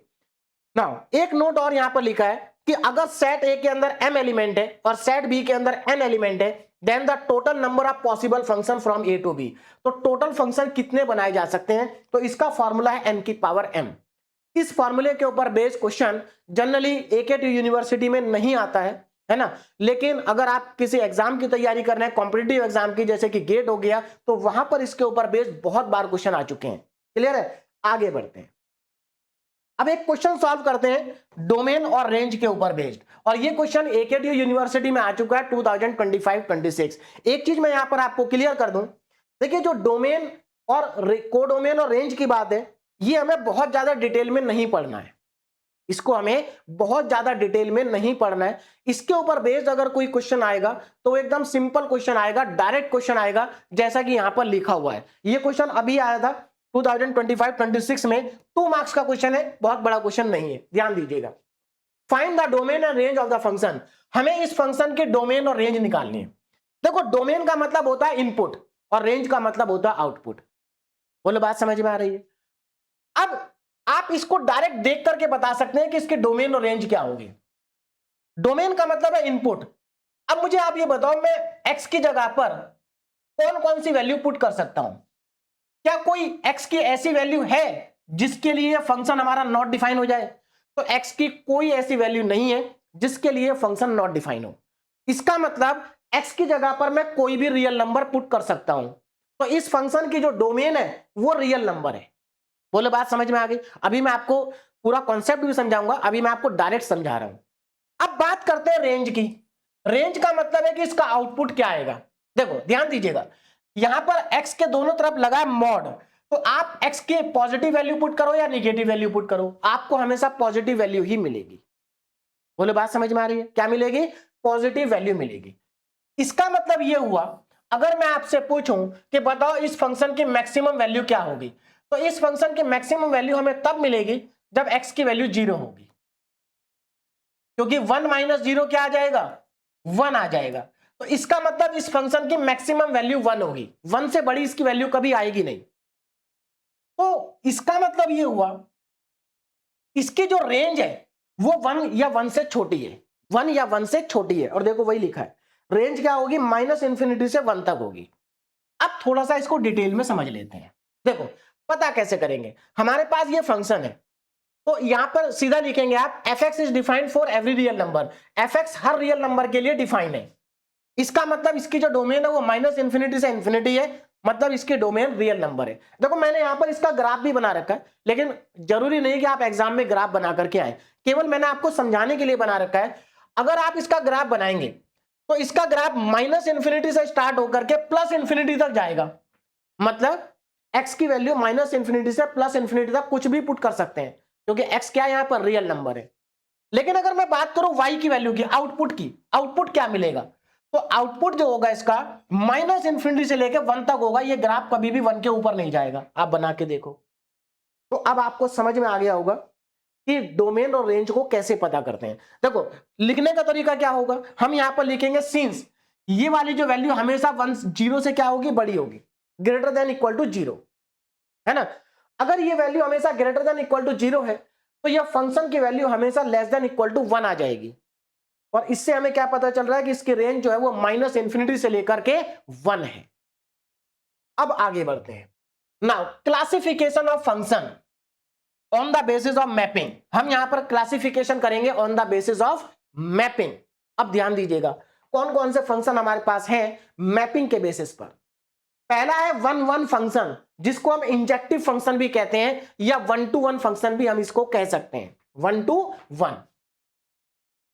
नाउ एक नोट और यहां पर लिखा है कि अगर सेट ए के अंदर m एलिमेंट है और सेट बी के अंदर n एलिमेंट है, then the total number of possible function from A to B. तो टोटल फंक्शन कितने बनाए जा सकते हैं, तो इसका फॉर्मूला है n की पावर m। इस फॉर्मूले के ऊपर बेस्ड क्वेश्चन जनरली एकेटी यूनिवर्सिटी में नहीं आता है ना, लेकिन अगर आप किसी एग्जाम की तैयारी कर रहे हैं, कॉम्पिटिटिव एग्जाम की, जैसे कि गेट हो गया, तो वहां पर इसके ऊपर बेस्ड बहुत बार क्वेश्चन आ चुके हैं। क्लियर है, आगे बढ़ते हैं। अब एक क्वेश्चन सॉल्व करते हैं डोमेन और रेंज के ऊपर बेस्ड, और ये क्वेश्चन एकेटी यूनिवर्सिटी में आ चुका है 2025-26। एक चीज मैं यहां पर आपको क्लियर कर दूं, देखिए जो डोमेन और कोडोमेन और रेंज की बात है, ये हमें बहुत ज्यादा डिटेल में नहीं पढ़ना है, इसको हमें बहुत ज्यादा डिटेल में नहीं पढ़ना है। इसके ऊपर बेस्ड अगर कोई क्वेश्चन आएगा तो एकदम सिंपल क्वेश्चन आएगा, डायरेक्ट क्वेश्चन आएगा, जैसा कि यहां पर लिखा हुआ है। ये क्वेश्चन अभी आया था 2025-26 में, 2 मार्क्स का क्वेश्चन है, बहुत बड़ा क्वेश्चन नहीं है, ध्यान दीजिएगा। Find the domain and range of the function. हमें इस फंक्शन के डोमेन और रेंज निकालनी है। देखो डोमेन का मतलब होता है इनपुट और रेंज का मतलब होता है आउटपुट। बोलो बात समझ में आ रही है? अब आप इसको डायरेक्ट देख करके बता सकते हैं कि इसके डोमेन और रेंज क्या होगी। डोमेन का मतलब है इनपुट। अब मुझे आप ये बताओ, मैं एक्स की जगह पर कौन कौन सी वैल्यू पुट कर सकता हूं? क्या कोई एक्स की ऐसी वैल्यू है जिसके लिए फंक्शन हमारा नॉट डिफाइन हो जाए? तो एक्स की कोई ऐसी वैल्यू नहीं है जिसके लिए फंक्शन नॉट डिफाइन हो। इसका मतलब एक्स की जगह पर मैं कोई भी रियल नंबर पुट कर सकता हूं। तो इस फंक्शन की जो डोमेन है वो रियल नंबर है। बोले बात समझ में आ गई? अभी मैं आपको पूरा कॉन्सेप्ट भी समझाऊंगा, अभी मैं आपको डायरेक्ट समझा रहा हूं। अब बात करते हैं रेंज की। रेंज का मतलब है कि इसका आउटपुट क्या आएगा। देखो ध्यान दीजिएगा, यहां पर x के दोनों तरफ लगा है मॉड, तो आप x के पॉजिटिव वैल्यू पुट करो या निगेटिव वैल्यू पुट करो, आपको हमेशा पॉजिटिव वैल्यू ही मिलेगी। बोले बात समझ में आ रही है? क्या मिलेगी? पॉजिटिव वैल्यू मिलेगी। इसका मतलब यह हुआ, अगर मैं आपसे पूछूं कि बताओ इस फंक्शन की मैक्सिमम वैल्यू क्या होगी, तो इस फंक्शन की मैक्सिमम वैल्यू हमें तब मिलेगी जब x की वैल्यू 0 होगी, क्योंकि 1 माइनस 0 क्या आ जाएगा? 1 आ जाएगा। तो इसका मतलब इस फंक्शन की मैक्सिमम वैल्यू 1 होगी, 1 से बड़ी इसकी वैल्यू कभी आएगी नहीं। तो इसका मतलब यह हुआ इसकी जो रेंज है वो 1 या 1 से छोटी है, 1 या 1 से छोटी है। और देखो वही लिखा है, रेंज क्या होगी? माइनस इंफिनिटी से 1 तक होगी। अब थोड़ा सा इसको डिटेल में समझ लेते हैं। देखो पता कैसे करेंगे, हमारे पास ये फंक्शन है, तो यहां पर सीधा लिखेंगे आप fx is defined for every real number. fx her real number के लिए डिफाइंड है। इसका मतलब इसकी जो डोमेन है वो माइनस इंफिनिटी से इंफिनिटी है, मतलब इसकी डोमेन रियल नंबर है। देखो मैंने यहां पर इसका ग्राफ भी बना रखा है, लेकिन जरूरी नहीं कि आप एग्जाम में ग्राफ बना करके आए, केवल मैंने आपको समझाने के लिए बना रखा है। अगर आप इसका ग्राफ बनाएंगे तो इसका ग्राफ माइनस इंफिनिटी से स्टार्ट होकर के प्लस इंफिनिटी तक जाएगा, मतलब x की वैल्यू माइनस इंफिनिटी से प्लस इंफिनिटी तक कुछ भी पुट कर सकते हैं, क्योंकि x क्या यहां पर रियल नंबर है। लेकिन अगर मैं बात करूं y की वैल्यू की, आउटपुट की, आउटपुट क्या मिलेगा? तो आउटपुट जो होगा इसका माइनस इंफिनिटी से लेकर 1 तक होगा। ये ग्राफ कभी भी 1 के ऊपर नहीं जाएगा, आप बना के देखो। तो अब आपको समझ में आ गया होगा कि डोमेन और रेंज को कैसे पता करते हैं। देखो लिखने का तरीका क्या होगा, हम यहां पर लिखेंगे सिंस ये वाली जो वैल्यू हमेशा 1 0 से क्या होगी? बड़ी होगी, ग्रेटर देन इक्वल टू 0, है ना। अगर ये वैल्यू हमेशा ग्रेटर देन इक्वल टू 0 है तो यह फंक्शन की वैल्यू हमेशा लेस देन इक्वल टू 1 आ जाएगी। और इससे हमें क्या पता चल रहा है कि इसकी रेंज जो है वो माइनस इंफिनिटी से लेकर के 1 है। अब आगे बढ़ते हैं। Now classification of function on the basis of mapping. हम यहां पर क्लासिफिकेशन करेंगे on the basis of mapping. अब ध्यान दीजिएगा कौन कौन से फंक्शन हमारे पास हैं मैपिंग के बेसिस पर। पहला है 1-1 फंक्शन, जिसको हम इंजेक्टिव फंक्शन भी कहते हैं, या 1-to-1 फंक्शन भी हम इसको कह सकते हैं। 1-to-1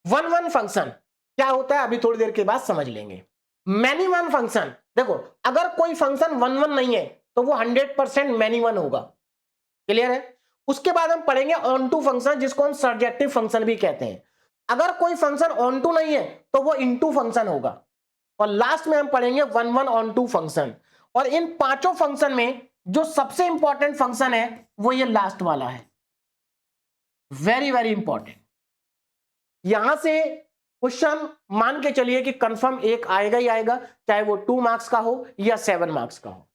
1-1 फंक्शन क्या होता है अभी थोड़ी देर के बाद समझ लेंगे। मैनी वन फंक्शन, देखो अगर कोई फंक्शन 1-1 नहीं है तो वो 100% मैनी वन होगा। क्लियर है? उसके बाद हम पढ़ेंगे ऑन टू फंक्शन, जिसको हम सर्जेक्टिव फंक्शन भी कहते हैं। अगर कोई फंक्शन ऑन टू नहीं है तो वो इनटू फंक्शन होगा। और लास्ट में हम पढ़ेंगे 1 1 ऑन 2 फंक्शन। और इन पांचों फंक्शन में जो सबसे इंपॉर्टेंट फंक्शन है वो ये लास्ट वाला है, वेरी वेरी इंपॉर्टेंट। यहां से क्वेश्चन मान के चलिए कि कंफर्म एक आएगा ही आएगा, चाहे वो 2 मार्क्स का हो या 7 मार्क्स का हो।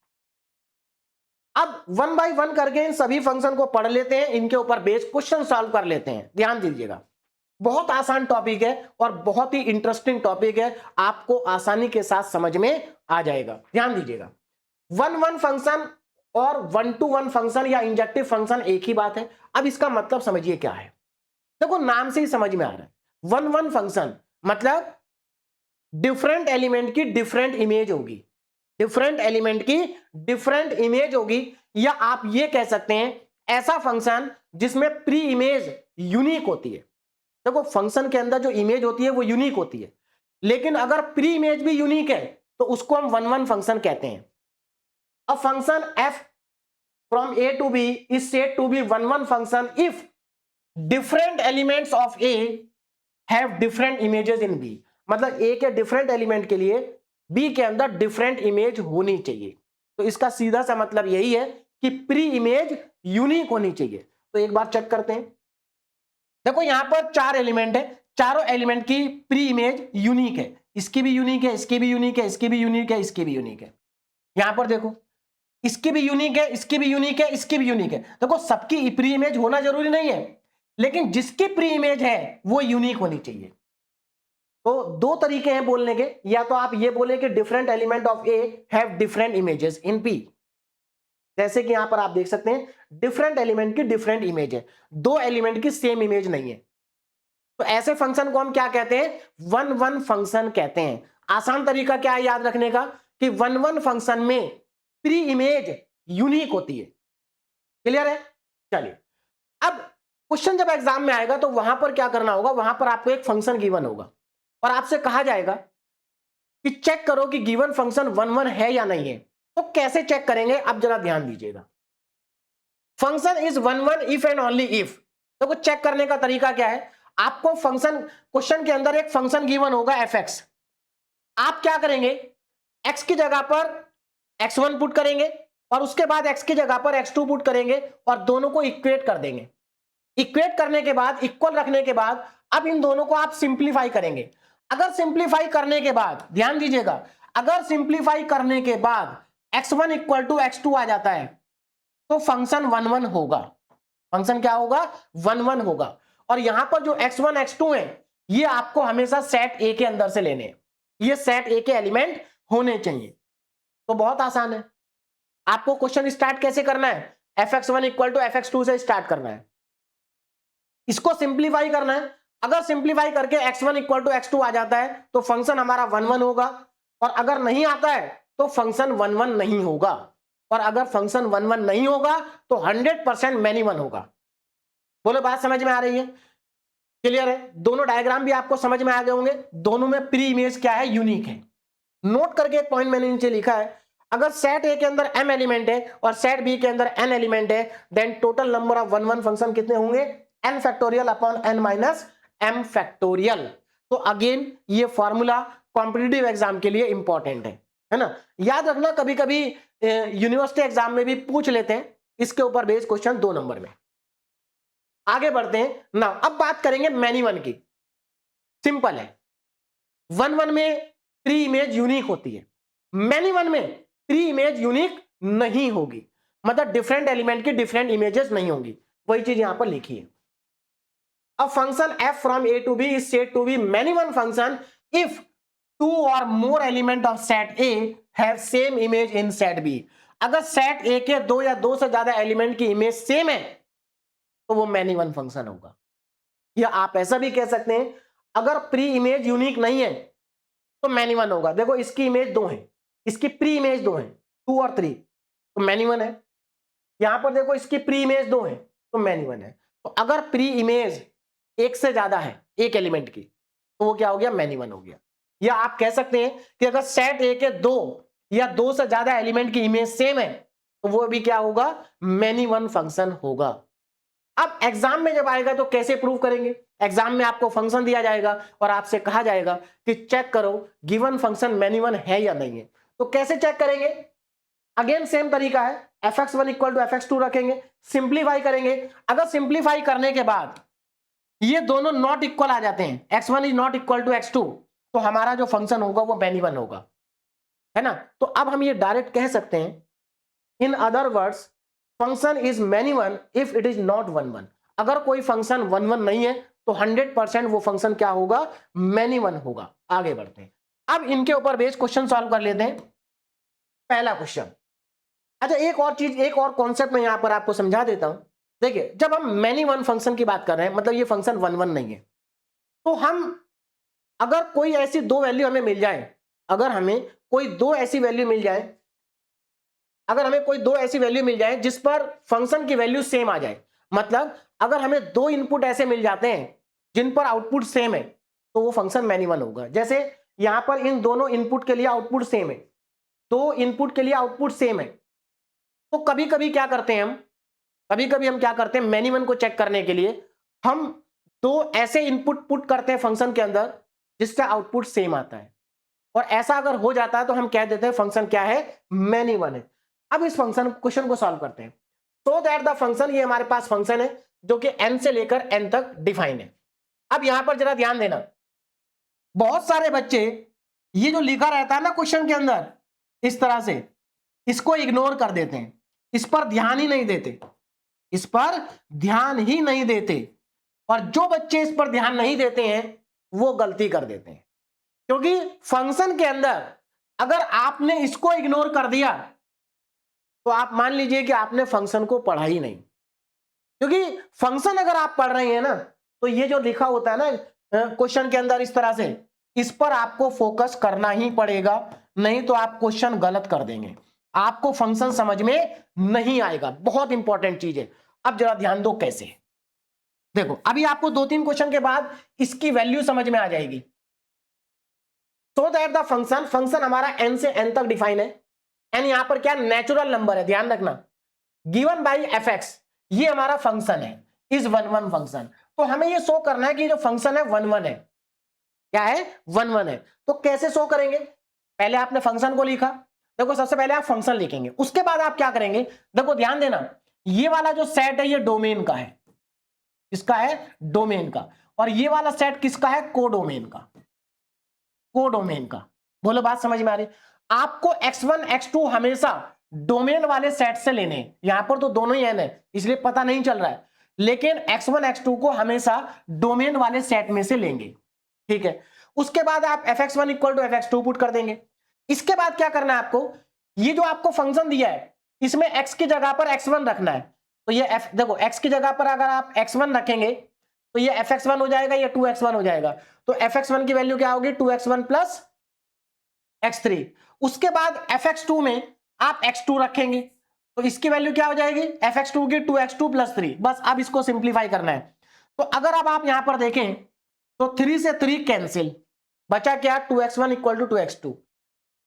अब 1 बाय 1 करके इन सभी फंक्शन को पढ़ लेते हैं, इनके ऊपर बेस्ड क्वेश्चन सॉल्व कर लेते हैं। ध्यान दीजिएगा, बहुत आसान टॉपिक है और बहुत ही इंटरेस्टिंग टॉपिक है, आपको आसानी के साथ समझ में आ जाएगा। ध्यान दीजिएगा, 1 1 फंक्शन और 1 to 1 फंक्शन या इंजेक्टिव फंक्शन एक ही बात है। अब इसका मतलब समझिए क्या है, देखो नाम से ही समझ में आ रहा है। 1 1 फंक्शन मतलब डिफरेंट एलिमेंट की डिफरेंट इमेज होगी, डिफरेंट एलिमेंट की डिफरेंट इमेज होगी, या आप ये कह सकते हैं ऐसा फंक्शन जिसमें प्री इमेज यूनिक होती है। देखो फंक्शन के अंदर जो इमेज होती है वो यूनिक होती है, लेकिन अगर प्री इमेज भी यूनिक है तो उसको हम 1 1 फंक्शन कहते हैं। A function f from a to b is said to be 1 1 function if different elements of a have different images in b। मतलब a के डिफरेंट एलिमेंट के लिए b के अंदर डिफरेंट इमेज होनी चाहिए। तो इसका सीधा सा मतलब यही है कि प्री इमेज यूनिक होनी चाहिए। तो एक बार चेक करते हैं, देखो यहां पर 4 एलिमेंट है, चारों एलिमेंट की प्री इमेज यूनिक है, इसकी भी यूनिक है, इसकी भी यूनिक है, इसकी भी यूनिक है, इसकी भी यूनिक है। यहां पर देखो इसकी भी यूनिक है, इसकी भी यूनिक है, इसकी भी यूनिक है। देखो सबकी प्री इमेज होना जरूरी नहीं है, लेकिन जिसकी प्री इमेज है वो यूनिक होनी चाहिए। तो दो तरीके हैं बोलने के, या तो आप ये बोले कि different element of A have different images in P, जैसे कि यहां पर आप देख सकते हैं डिफरेंट एलिमेंट की डिफरेंट इमेज है, दो एलिमेंट की सेम इमेज नहीं है। तो ऐसे फंक्शन को हम क्या कहते हैं, 1 1 फंक्शन कहते हैं। आसान तरीका क्या है याद रखने का कि 1 1 फंक्शन में प्री इमेज यूनिक होती है। क्लियर है? चलिए, अब क्वेश्चन जब एग्जाम में आएगा तो वहां पर क्या करना होगा, वहां पर आपको एक फंक्शन गिवन होगा और आपसे कहा जाएगा कि चेक करो कि गिवन फंक्शन 1 1 है या नहीं है। तो कैसे चेक करेंगे, अब जरा ध्यान दीजिएगा। Function is 1 1 if and only if. तो चेक करने का तरीका क्या है, आपको फंक्शन, क्वेश्चन के अंदर एक फंक्शन गिवन होगा एफ एक्स, आप क्या करेंगे, x की जगह पर x1 पुट करेंगे और उसके बाद x की जगह पर x2 पुट करेंगे और दोनों को इक्वेट कर देंगे। इक्वेट करने के बाद, इक्वल रखने के बाद, अब इन दोनों को आप सिंप्लीफाई करेंगे। अगर सिंप्लीफाई करने के बाद, ध्यान दीजिएगा, अगर सिंप्लीफाई करने के बाद x1 इक्वल टू x2 आ जाता है तो फंक्शन 1 1 होगा। फंक्शन क्या होगा, 1 1 होगा। और यहां पर जो x1 x2 है ये आपको हमेशा सेट ए के अंदर से लेने हैं, ये सेट ए के एलिमेंट होने चाहिए। तो बहुत आसान है, आपको क्वेश्चन स्टार्ट कैसे करना है, fx1 इक्वल टू fx2 से स्टार्ट करना है, इसको सिंप्लीफाई करना है। अगर सिंप्लीफाई करके x1 इक्वल टू x2 आ जाता है तो फंक्शन हमारा 1 1 होगा, और अगर नहीं आता है तो फंक्शन 1 1 नहीं होगा, और अगर फंक्शन 1 1 नहीं होगा तो 100% मैनी 1 होगा। बोलो बात समझ में आ रही है? क्लियर है? दोनों डायग्राम भी आपको समझ में आ गए होंगे, दोनों में प्री इमेज क्या है, यूनिक है। नोट करके एक पॉइंट मैंने नीचे लिखा है, अगर सेट ए के अंदर m एलिमेंट है और सेट बी के अंदर n एलिमेंट है, then total number of 1 1 function कितने होंगे, n factorial upon n minus m factorial. तो अगेन ये फॉर्मूला कॉम्पिटिटिव एग्जाम के लिए इंपॉर्टेंट है ना, याद रखना। कभी कभी यूनिवर्सिटी एग्जाम में भी पूछ लेते हैं इसके ऊपर बेस्ड क्वेश्चन 2 नंबर में। आगे बढ़ते हैं ना, अब बात करेंगे मैनी 1 की। सिंपल है, 1 1 में प्री इमेज यूनिक होती है, मैनी 1 में प्री इमेज यूनिक नहीं होगी, मतलब डिफरेंट एलिमेंट की डिफरेंट इमेजेस नहीं होंगी। वही चीज यहां पर लिखी है। A function f from a to b is said to be many one function if two or more element of set A have same image in set B। अगर सेट A के दो या दो से ज्यादा एलिमेंट की image same है तो वो मैनी वन फंक्शन होगा। या आप ऐसा भी कह सकते हैं, अगर प्री इमेज यूनिक नहीं है तो मैनी वन होगा। देखो इसकी इमेज 2 है, इसकी प्री इमेज 2 है, 2 और 3, तो मैनी वन है। यहां पर देखो इसकी प्री इमेज 2 है तो मैनी वन है। तो अगर प्री इमेज एक से ज्यादा है एक एलिमेंट की तो वो क्या हो गया, मैनी वन हो गया। या आप कह सकते हैं कि अगर सेट ए के 2 या 2 से ज्यादा एलिमेंट की इमेज सेम है तो वो भी क्या होगा, मैनी वन फंक्शन होगा। अब एग्जाम में जब आएगा तो कैसे प्रूव करेंगे? एग्जाम में आपको फंक्शन दिया जाएगा और आपसे कहा जाएगा कि चेक करो गिवन फंक्शन मेनी वन है या नहीं है। तो कैसे चेक करेंगे? अगेन सेम तरीका है, fx1 इक्वल टू fx2 रखेंगे, सिंप्लीफाई करेंगे। अगर सिंप्लीफाई करने के बाद ये दोनों नॉट इक्वल आ जाते हैं, x1 is not equal to x2, तो हमारा जो फंक्शन होगा वो मेनी वन होगा, है ना। तो अब हम ये डायरेक्ट कह सकते हैं, in other words function is many one if it is not one one. अगर कोई फंक्शन वन वन नहीं है तो 100% वो फंक्शन क्या होगा? मेनी वन होगा। आगे बढ़ते हैं, अब इनके ऊपर बेस्ड क्वेश्चन सॉल्व कर लेते हैं। पहला क्वेश्चन, अच्छा एक और चीज, एक और कॉन्सेप्ट मैं यहां पर आपको समझा देता हूं। देखिए जब हम मेनी वन फंक्शन की बात कर रहे हैं, मतलब ये फंक्शन वन वन नहीं है, तो हम अगर कोई ऐसी दो वैल्यू हमें मिल जाए, अगर हमें कोई दो ऐसी वैल्यू मिल जाए, अगर हमें कोई दो ऐसी वैल्यू मिल जाए जिस पर फंक्शन की वैल्यू सेम आ जाए, मतलब अगर हमें दो इनपुट ऐसे मिल जाते हैं जिन पर आउटपुट सेम है, तो वो फंक्शन मेनी वन होगा। जैसे यहां पर इन दोनों इनपुट के लिए आउटपुट सेम है, दो इनपुट के लिए आउटपुट सेम है, तो कभी कभी क्या करते हैं हम, कभी कभी हम क्या करते हैं, मेनी वन को चेक करने के लिए हम दो ऐसे इनपुट पुट करते हैं फंक्शन के अंदर जिसका आउटपुट सेम आता है, और ऐसा अगर हो जाता है तो हम कह देते हैं फंक्शन क्या है? मेनी वन है। अब इस फंक्शन क्वेश्चन को सॉल्व करते हैं। सो दैट द फंक्शन, ये हमारे पास फंक्शन है जो कि n से लेकर n तक डिफाइन है। अब यहां पर जरा ध्यान देना, बहुत सारे बच्चे ये जो लिखा रहता है ना क्वेश्चन के अंदर इस तरह से, इसको इग्नोर कर देते हैं, इस पर ध्यान ही नहीं देते, इस पर ध्यान ही नहीं देते। और जो बच्चे इस पर ध्यान नहीं देते हैं वो गलती कर देते हैं, क्योंकि फंक्शन के अंदर अगर आपने इसको इग्नोर कर दिया तो आप मान लीजिए कि आपने फंक्शन को पढ़ा ही नहीं। क्योंकि फंक्शन अगर आप पढ़ रहे हैं ना, तो ये जो लिखा होता है ना क्वेश्चन के अंदर इस तरह से, इस पर आपको फोकस करना ही पड़ेगा, नहीं तो आप क्वेश्चन गलत कर देंगे, आपको फंक्शन समझ में नहीं आएगा। बहुत इंपॉर्टेंट चीज है। अब जरा ध्यान दो कैसे, देखो अभी आपको दो तीन क्वेश्चन के बाद इसकी वैल्यू समझ में आ जाएगी। So that the function, function हमारा n से n तक डिफाइन है, n यहां पर क्या नेचुरल नंबर है, ध्यान रखना, गिवन बाई fx, ये हमारा फंक्शन है, इज वन वन फंक्शन। तो हमें ये शो करना है कि जो फंक्शन है वन वन है, क्या है? वन वन है। तो कैसे शो करेंगे? पहले आपने फंक्शन को लिखा, देखो सबसे पहले आप फंक्शन लिखेंगे, उसके बाद आप क्या करेंगे, देखो ध्यान देना, ये वाला जो सेट है ये डोमेन का है, इसका है डोमेन का, और ये वाला सेट किसका है? कोडोमेन का, कोडोमेन का। बोलो बात समझ में आ रही? आपको x1 x2 हमेशा डोमेन वाले सेट से लेने हैं। यहां पर तो दोनों ही n है इसलिए पता नहीं चल रहा है, लेकिन x1 x2 को हमेशा डोमेन वाले सेट में से लेंगे, ठीक है। उसके बाद आप fx1 equal to fx2 put कर देंगे। इसके बाद क्या करना है आपको, ये जो आपको फंक्शन दिया है इसमें x की जगह पर x1 रखना है, तो ये देखो x की जगह पर अगर आप x1 रखेंगे तो ये fx1 हो जाएगा, ये 2x1 हो जाएगा, तो fx1 की वैल्यू क्या होगी? 2x1 plus x3। उसके बाद fx2 में आप x2 रखेंगे तो इसकी वैल्यू क्या हो जाएगी? fx2 की 2x2 प्लस 3। बस अब इसको सिंप्लीफाई करना है। तो अगर अब आप यहां पर देखें तो 3 से 3 कैंसिल, बचा क्या? 2x1 इक्वल टू 2x2,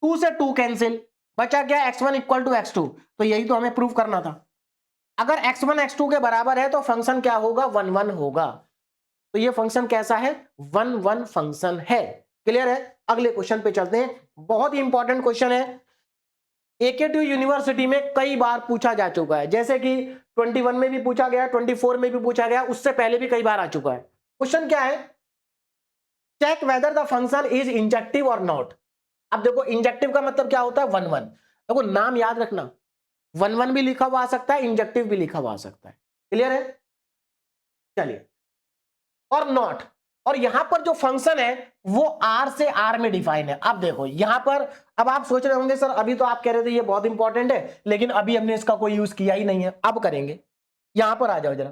2 से 2 कैंसिल, बचा क्या? x1 equal to x2। तो यही तो हमें प्रूव करना था, अगर x1 x2 के बराबर है तो फंक्शन क्या होगा? वन वन होगा। तो ये फंक्शन कैसा है? वन वन फंक्शन है। क्लियर है? अगले क्वेश्चन पे चलते हैं, बहुत ही इंपॉर्टेंट क्वेश्चन है, AKTU यूनिवर्सिटी में कई बार पूछा जा चुका है, जैसे कि 21 में भी पूछा गया, 24 में भी पूछा गया, उससे पहले भी कई बार आ चुका है। क्वेश्चन क्या है? Check whether the function is injective और नॉट। अब देखो इंजेक्टिव का मतलब क्या होता है? One one. देखो नाम याद रखना, वन वन भी लिखा हुआ आ सकता है, इंजेक्टिव भी लिखा हुआ आ सकता है। क्लियर है? चलिए, और नॉट, और यहां पर जो फंक्शन है वो R से R में डिफाइन है। अब देखो यहां पर, अब आप सोच रहे होंगे सर अभी तो आप कह रहे थे ये बहुत इंपॉर्टेंट है, लेकिन अभी हमने इसका कोई यूज किया ही नहीं है, अब करेंगे। यहां पर आ जाओ जरा,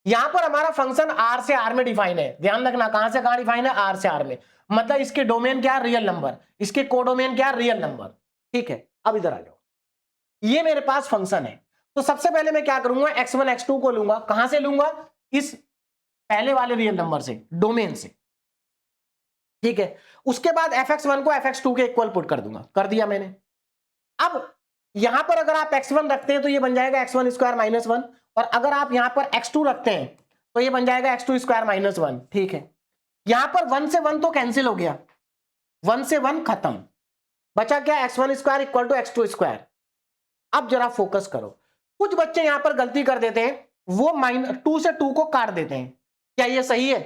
यहां पर हमारा फंक्शन R से R में डिफाइन है, ध्यान रखना कहां से कहां डिफाइन है? R से R में, मतलब इसके डोमेन क्या है? रियल नंबर, इसके कोडोमेन क्या है? रियल नंबर, ठीक है। अब इधर आ जाओ, ये मेरे पास फंक्शन है, तो सबसे पहले मैं क्या करूंगा? x1 x2 को लूंगा, कहां से लूंगा? इस पहले वाले रियल नंबर से, डोमेन से, ठीक है। उसके बाद fx1 को fx2 के इक्वल पुट कर दूंगा, कर दिया मैंने। अब यहां पर अगर आप x1 रखते हैं तो ये बन जाएगा x1 स्क्वायर माइनस 1, और अगर आप यहां पर x2 रखते हैं तो ये बन जाएगा x2 स्क्वायर माइनस 1, ठीक है। यहां पर 1 से 1 तो कैंसिल हो गया, 1 से 1 खत्म, बचा क्या x1 square equal to x2 square. अब जरा फोकस करो, कुछ बच्चे यहां पर गलती कर देते हैं, वो -2 से 2 को काट देते हैं। क्या ये सही है?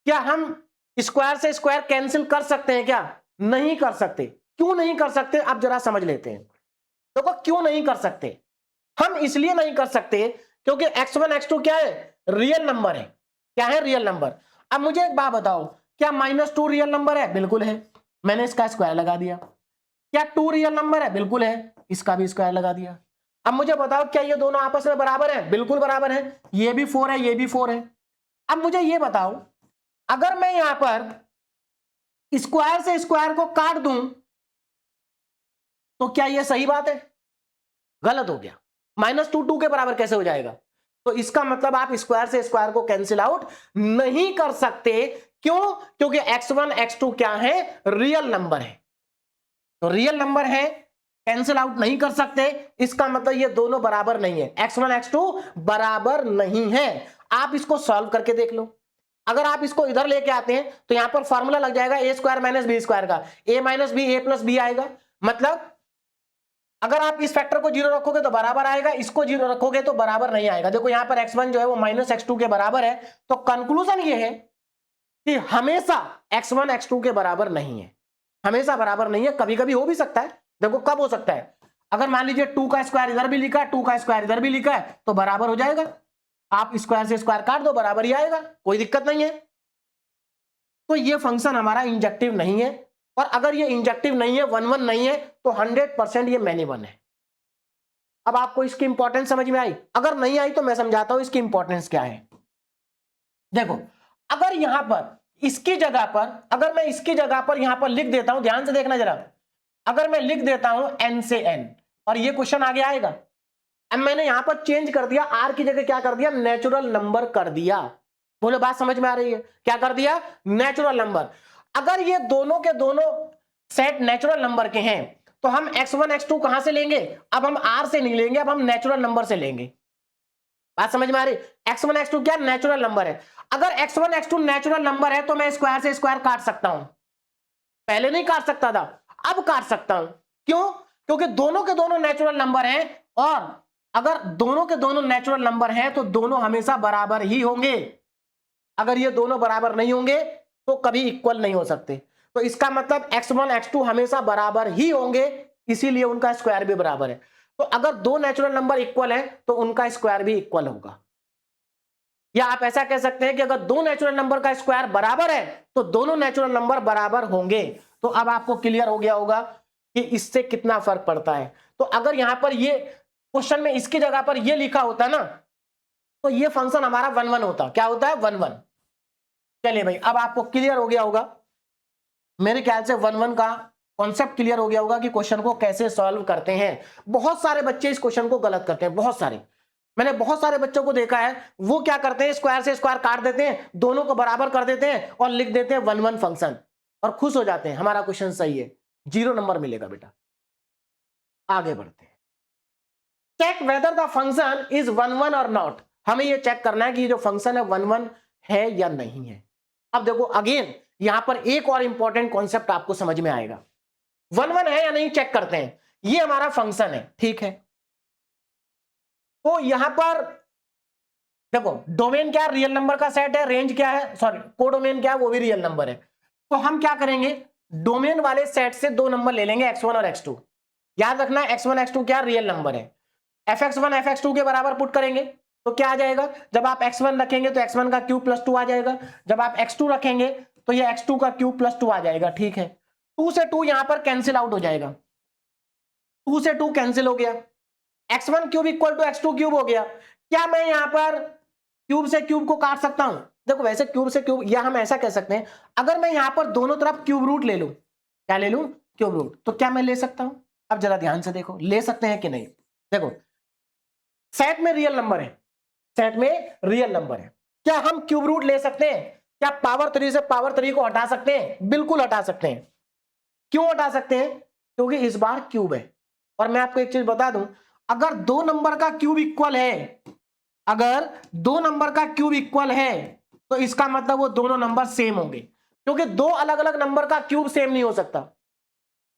क्या हम स्क्वायर से स्क्वायर कैंसिल कर सकते हैं क्या? नहीं कर सकते। क्यों नहीं कर सकते, अब जरा समझ लेते हैं। देखो क्यों नहीं कर सकते, हम इसलिए नहीं कर सकते क्योंकि x1 x2 क्या है, रियल नंबर है। क्या है, रियल नंबर। अब मुझे एक बात बताओ, क्या -2 रियल नंबर है? बिल्कुल है, मैंने इसका स्क्वायर लगा दिया। क्या 2 रियल नंबर है? बिल्कुल है, इसका भी स्क्वायर लगा दिया। अब मुझे बताओ क्या ये दोनों आपस में बराबर है? बिल्कुल बराबर है, ये भी 4 है, ये भी 4 है। अब मुझे ये बताओ, अगर मैं यहां पर स्क्वायर से स्क्वायर को काट दूं तो क्या यह सही बात है? गलत हो गया। -2 2 के बराबर कैसे हो जाएगा? तो इसका मतलब आप स्क्वायर से स्क्वायर को कैंसिल आउट नहीं कर सकते। क्यों? क्योंकि x1 x2 क्या है, रियल नंबर है। तो रियल नंबर है, कैंसिल आउट नहीं कर सकते, इसका मतलब ये दोनों बराबर नहीं है, x1 x2 बराबर नहीं है। आप इसको सॉल्व करके देख लो। अगर आप इसको इधर लेके आते हैं तो यहां पर फॉर्मूला लग जाएगा a square minus B square का, a minus B a plus B आएगा। मतलब अगर आप इस फैक्टर को 0 रखोगे तो बराबर आएगा, इसको 0 रखोगे तो बराबर नहीं आएगा। देखो यहां पर x1 जो है वो माइनस x2 के बराबर है, तो कंक्लूजन ये है कि हमेशा x1 x2 के बराबर नहीं है, हमेशा बराबर नहीं है। कभी कभी हो भी सकता है। देखो कब हो सकता है, अगर मान लीजिए 2 का स्क्वायर इधर भी लिखा है, 2 का स्क्वायर इधर भी लिखा है, तो बराबर हो जाएगा। आप स्क्वायर से स्क्वायर काट दो, बराबर ही आएगा, कोई दिक्कत नहीं है। तो ये फंक्शन हमारा इंजेक्टिव नहीं है, और अगर ये इंजेक्टिव नहीं है, 1 1 नहीं है, तो 100% ये मैनी वन है। अब आपको इसकी इंपॉर्टेंस समझ में आई? अगर नहीं आई तो मैं समझाता हूं इसकी इंपॉर्टेंस क्या है। देखो अगर यहां पर इसकी जगह पर, अगर मैं इसकी जगह पर यहां पर लिख देता हूं, ध्यान से देखना जरा, अगर मैं लिख देता हूं n से n, और ये क्वेश्चन आगे आएगा। अब मैंने यहां पर चेंज कर दिया, r की जगह क्या कर दिया, नेचुरल नंबर कर दिया। बोले बात समझ में आ रही है? क्या कर दिया, नेचुरल नंबर। अगर ये दोनों के दोनों सेट नेचुरल नंबर के हैं तो हम x1 x2 कहां से लेंगे? अब हम r से नहीं लेंगे, अब हम नेचुरल नंबर से लेंगे। बात समझ में आ रही? x1 x2 क्या नेचुरल नंबर है। अगर x1 x2 नेचुरल नंबर है तो मैं स्क्वायर से स्क्वायर काट सकता हूं, पहले नहीं काट सकता था, अब काट सकता हूं। क्यों? क्योंकि दोनों के दोनों नेचुरल नंबर हैं, और अगर दोनों के दोनों नेचुरल नंबर हैं तो दोनों हमेशा बराबर ही होंगे। अगर ये दोनों बराबर नहीं होंगे तो कभी इक्वल नहीं हो सकते। तो इसका मतलब x1 x2 हमेशा बराबर ही होंगे, इसीलिए उनका स्क्वायर भी बराबर है। तो अगर दो नेचुरल नंबर इक्वल है तो उनका स्क्वायर भी इक्वल होगा। या आप ऐसा कह सकते हैं कि अगर दो नेचुरल नंबर का स्क्वायर बराबर है तो दोनों नेचुरल नंबर बराबर होंगे। तो अब आपको क्लियर हो गया होगा कि इससे कितना फर्क पड़ता है। तो अगर यहां पर ये क्वेश्चन में इसकी जगह पर ये लिखा होता ना, तो ये फंक्शन हमारा 1 1 होता। क्या होता है, 1 1। चलिए भाई, अब आपको क्लियर हो गया होगा, मेरे ख्याल से 1 1 का कॉन्सेप्ट क्लियर हो गया होगा कि क्वेश्चन को कैसे सॉल्व करते हैं। बहुत सारे बच्चे इस क्वेश्चन को गलत करते हैं, बहुत सारे। मैंने बहुत सारे बच्चों को देखा है, वो क्या करते हैं, स्क्वायर से स्क्वायर काट देते हैं, दोनों को बराबर कर देते हैं और लिख देते हैं 1 1 फंक्शन, और खुश हो जाते हैं हमारा क्वेश्चन सही है। 0 नंबर मिलेगा बेटा। आगे बढ़ते हैं। Check whether the function is 1 1 और नॉट। हमें ये चेक करना है कि ये जो फंक्शन है 1 1 है या नहीं है। अब देखो अगेन यहां पर एक और इंपॉर्टेंट कॉन्सेप्ट आपको समझ में आएगा। 1 1 है या नहीं चेक करते हैं। ये हमारा फंक्शन है, ठीक है। तो यहां पर देखो डोमेन क्या है, रियल नंबर का सेट है। रेंज क्या है, सॉरी कोडोमेन क्या है, वो भी रियल नंबर है। तो हम क्या करेंगे, डोमेन वाले सेट से दो नंबर ले लेंगे, x1 और x2। याद रखना x1 x2 क्या रियल नंबर है। fx1 fx2 के बराबर पुट करेंगे तो क्या आ जाएगा, जब आप x1 रखेंगे तो x1 का क्यूब प्लस 2 आ जाएगा, जब आप x2 रखेंगे तो ये x2 का क्यूब प्लस 2 आ जाएगा, ठीक है। 2 से 2 यहां पर कैंसिल आउट हो जाएगा, 2 से 2 कैंसिल हो गया, x1 cube equal to x2 cube हो गया। क्या मैं यहां पर क्यूब से क्यूब को काट सकता हूं? देखो वैसे क्यूब से क्यूब, या हम ऐसा कह सकते हैं, अगर मैं यहां पर दोनों तरफ क्यूब रूट ले लूं, क्या ले लूं, क्यूब रूट, तो क्या मैं ले सकता हूं? अब जरा ध्यान से देखो, ले सकते हैं कि नहीं। देखो सेट में रियल नंबर है, सेट में रियल नंबर है, क्या हम क्यूब रूट ले सकते हैं? क्या पावर 3 से पावर 3 को हटा सकते हैं? बिल्कुल हटा सकते हैं। क्यों हटा सकते हैं? क्योंकि इस बार क्यूब है। और मैं आपको एक चीज बता दूं, अगर दो नंबर का क्यूब इक्वल है, अगर दो नंबर का क्यूब इक्वल है तो इसका मतलब वो दोनों नंबर सेम होंगे, क्योंकि दो अलग अलग नंबर का क्यूब सेम नहीं हो सकता।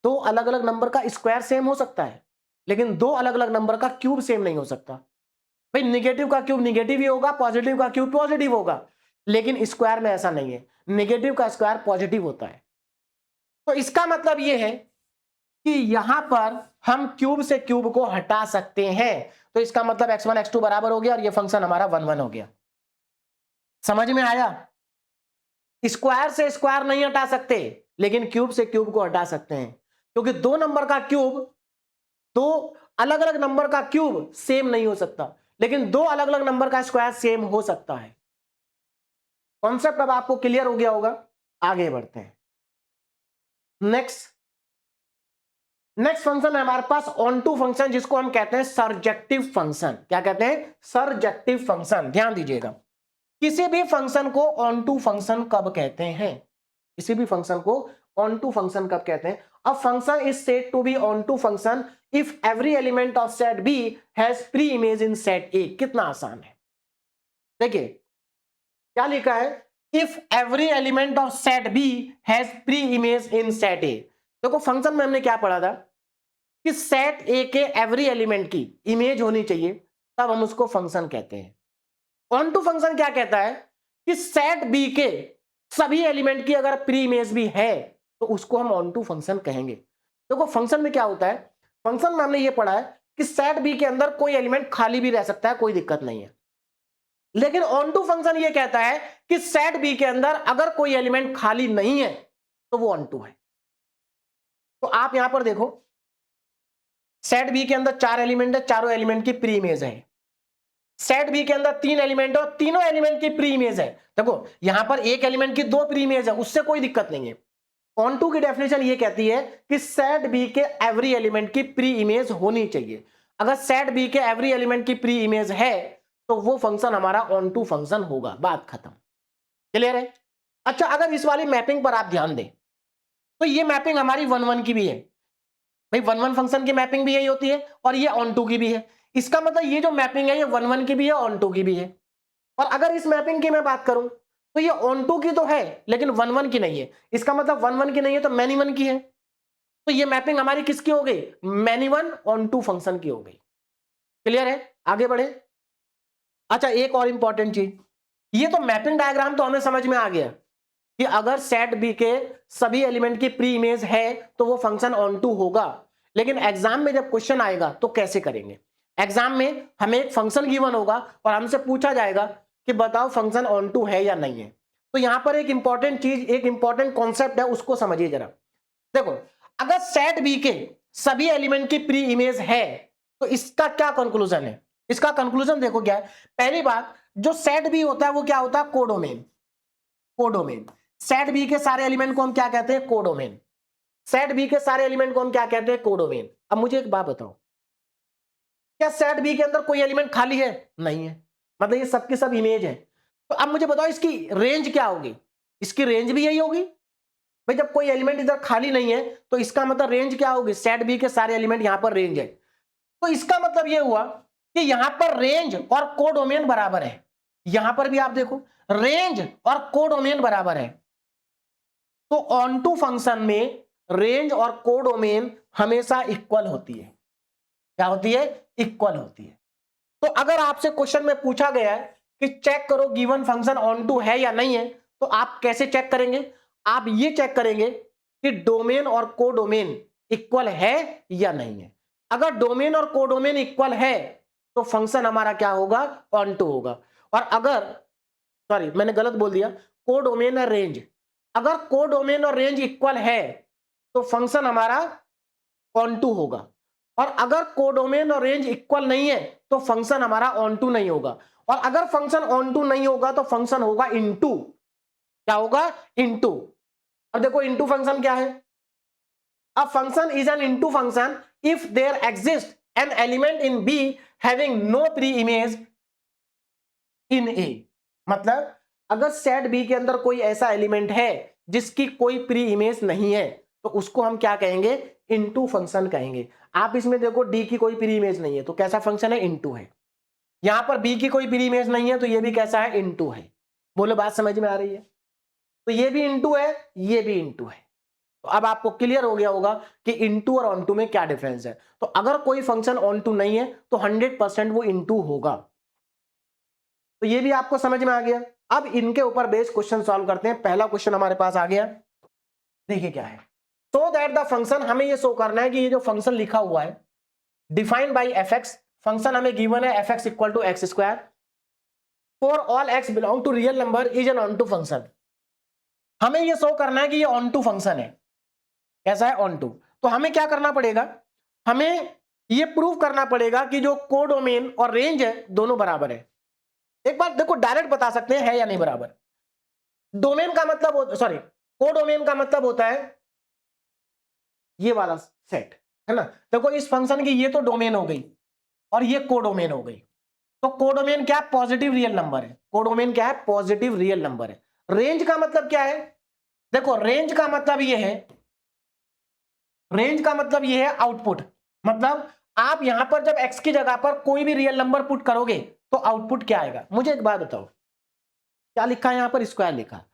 दो अलग अलग नंबर का स्क्वायर सेम हो सकता है, लेकिन दो अलग अलग नंबर का क्यूब सेम नहीं हो सकता। भाई नेगेटिव का क्यूब नेगेटिव ही होगा, पॉजिटिव का क्यूब पॉजिटिव होगा, लेकिन स्क्वायर में ऐसा नहीं है, नेगेटिव का स्क्वायर पॉजिटिव होता है। तो इसका मतलब यह है कि यहां पर हम क्यूब से क्यूब को हटा सकते हैं, तो इसका मतलब x1 x2 बराबर हो गया और ये फंक्शन हमारा 1 1 हो गया। समझ में आया? स्क्वायर से स्क्वायर नहीं हटा सकते, लेकिन क्यूब से क्यूब को हटा सकते हैं, क्योंकि दो नंबर का क्यूब, दो अलग अलग नंबर का क्यूब सेम नहीं हो सकता, लेकिन दो अलग अलग नंबर का स्क्वायर सेम हो सकता है। कॉन्सेप्ट अब आपको क्लियर हो गया होगा। आगे बढ़ते हैं। नेक्स्ट फंक्शन है हमारे पास ऑन टू फंक्शन, जिसको हम कहते हैं सर्जेक्टिव फंक्शन। क्या कहते हैं? Surjective function. ध्यान दीजिएगा, किसी भी फंक्शन को ऑन टू फंक्शन कब कहते हैं? किसी भी फंक्शन को ऑन टू फंक्शन कब कहते हैं? A function is said to be onto function if every element of set B has pre image in set A. कितना आसान है, देखिए क्या लिखा है, if every element of set B has pre image in set A. देखो function में हमने क्या पढ़ा था कि सेट ए के एवरी एलिमेंट की इमेज होनी चाहिए, तब हम उसको फंक्शन कहते हैं। ऑन टू फंक्शन क्या कहता है कि सेट बी के सभी एलिमेंट की अगर प्री इमेज भी है तो उसको हम ऑन टू फंक्शन कहेंगे। देखो फंक्शन में क्या होता है, फंक्शन में हमने ये पढ़ा है कि सेट बी के अंदर कोई एलिमेंट खाली भी रह सकता है, कोई दिक्कत नहीं है। लेकिन ऑन टू फंक्शन ये कहता है कि सेट बी के अंदर अगर कोई एलिमेंट खाली नहीं है तो वो ऑन टू है। तो आप यहां पर देखो, सेट बी के अंदर चार एलिमेंट है, चारों एलिमेंट की प्री इमेज है। सेट बी के अंदर तीन एलिमेंट है और तीनों एलिमेंट की प्री इमेज है। देखो यहां पर एक एलिमेंट की दो प्री इमेज है, उससे कोई दिक्कत नहीं है। ऑन टू की डेफिनेशन ये कहती है कि सेट बी के एवरी एलिमेंट की प्री इमेज होनी चाहिए। अगर सेट बी के एवरी एलिमेंट की प्री इमेज है तो वो फंक्शन हमारा ऑन टू फंक्शन होगा। बात खत्म। क्लियर है? अच्छा, अगर इस वाली मैपिंग पर आप ध्यान दें तो ये मैपिंग हमारी 1 1 की भी है। भाई 1 1 फंक्शन की मैपिंग भी यही होती है और ये ऑन टू की भी है। इसका मतलब ये जो मैपिंग है ये 1 1 की भी है, ऑन टू की भी है। और अगर इस मैपिंग की मैं बात करूं तो ये ऑन टू की तो है लेकिन 1 1 की नहीं है। इसका मतलब 1 1 की नहीं है तो मैनी वन की है। तो ये मैपिंग हमारी किसकी हो गई? Many one onto function की हो गई। क्लियर है? आगे बढ़े। अच्छा, एक और इंपॉर्टेंट चीज, ये तो मैपिंग डायग्राम तो हमें समझ में आ गया कि अगर सेट बी के सभी एलिमेंट की प्री इमेज है तो वो फंक्शन ऑन टू होगा। लेकिन एग्जाम में जब क्वेश्चन आएगा तो कैसे करेंगे? एग्जाम में हमें एक फंक्शन गिवन होगा और हमसे पूछा जाएगा कि बताओ फंक्शन ऑन टू है या नहीं है। तो यहां पर एक इंपॉर्टेंट चीज, एक इंपॉर्टेंट कॉन्सेप्ट है, उसको समझिए जरा। देखो, अगर सेट बी के सभी एलिमेंट की प्री इमेज है तो इसका क्या कंक्लूजन है? इसका कंक्लूजन देखो क्या है। पहली बात, जो सेट बी होता है वो क्या होता है? कोडोमेन। कोडोमेन। सेट बी के सारे एलिमेंट को हम क्या कहते हैं? कोडोमेन। सेट बी के सारे एलिमेंट को हम क्या कहते हैं? कोडोमेन। अब मुझे एक बात बताओ, क्या सेट बी के अंदर कोई एलिमेंट खाली है? नहीं है, मतलब ये सबके सब इमेज है। तो अब मुझे बताओ इसकी रेंज क्या होगी? इसकी रेंज भी यही होगी। भाई जब कोई एलिमेंट इधर खाली नहीं है तो इसका मतलब रेंज क्या होगी? सेट बी के सारे एलिमेंट यहां पर रेंज है। तो इसका मतलब यह हुआ कि यहां पर रेंज और कोडोमेन बराबर है। यहां पर भी आप देखो, रेंज और कोडोमेन बराबर है। तो ऑन टू फंक्शन में रेंज और कोडोमेन हमेशा इक्वल होती है। क्या होती है? इक्वल होती है। तो अगर आपसे क्वेश्चन में पूछा गया है कि चेक करो गिवन फंक्शन ऑन टू है या नहीं है, तो आप कैसे चेक करेंगे? आप ये चेक करेंगे कि डोमेन और कोडोमेन इक्वल है या नहीं है। अगर डोमेन और कोडोमेन इक्वल है तो फंक्शन हमारा क्या होगा? ऑन टू होगा। और अगर, सॉरी मैंने गलत बोल दिया, कोडोमेन और रेंज, अगर कोडोमेन और रेंज इक्वल है तो फंक्शन हमारा ऑन टू होगा। और अगर कोडोमेन और रेंज इक्वल नहीं है तो फंक्शन हमारा ऑन टू नहीं होगा। और अगर फंक्शन ऑन टू नहीं होगा तो फंक्शन होगा इनटू। क्या होगा? इनटू। अब देखो इनटू फंक्शन क्या है? A function is an into function if there exist an element in B having no pre image in A. मतलब अगर सेट बी के अंदर कोई ऐसा एलिमेंट है जिसकी कोई प्री इमेज नहीं है तो उसको हम क्या कहेंगे, इनटू फंक्शन कहेंगे। आप इसमें देखो डी की कोई प्री इमेज नहीं है तो कैसा फंक्शन है, इनटू है। यहां पर बी की कोई प्री इमेज नहीं है तो ये भी कैसा है, इनटू है। बोलो बात समझ में आ रही है? तो ये भी इनटू है, ये भी इनटू है। तो अब आपको क्लियर हो गया होगा कि इनटू और ऑन टू में क्या डिफरेंस है। तो अगर कोई फंक्शन ऑन टू नहीं है तो 100% वो इनटू होगा। तो ये भी आपको समझ में आ गया। अब इनके ऊपर बेस्ड क्वेश्चन सॉल्व करते हैं। पहला क्वेश्चन हमारे पास आ गया, देखिए क्या है। सो दैट द फंक्शन, हमें ये शो करना है कि ये जो फंक्शन लिखा हुआ है defined by f x, function हमें गिवन है f x equal to x square for all x belong to real number is an onto function. हमें ये शो करना है कि ये ऑन टू फंक्शन है। कैसा है, ऑन टू। तो हमें क्या करना पड़ेगा, हमें ये प्रूव करना पड़ेगा कि जो कोडोमेन और रेंज है दोनों बराबर है। एक बार देखो डायरेक्ट बता सकते हैं है या नहीं बराबर। डोमेन का मतलब सॉरी, कोडोमेन का मतलब होता है ये वाला सेट, है ना। देखो इस फंक्शन की ये तो डोमेन हो गई और ये कोडोमेन हो गई। तो कोडोमेन क्या है, पॉजिटिव रियल नंबर है। कोडोमेन क्या है, पॉजिटिव रियल नंबर है। रेंज का मतलब क्या है, देखो रेंज का मतलब ये है, रेंज का मतलब ये है आउटपुट। मतलब आप यहां पर जब x की जगह पर कोई भी रियल नंबर पुट करोगे तो आउटपुट क्या आएगा। मुझे एक बात बताओ, क्या लिखा है यहां पर, स्क्वायर लिखा है।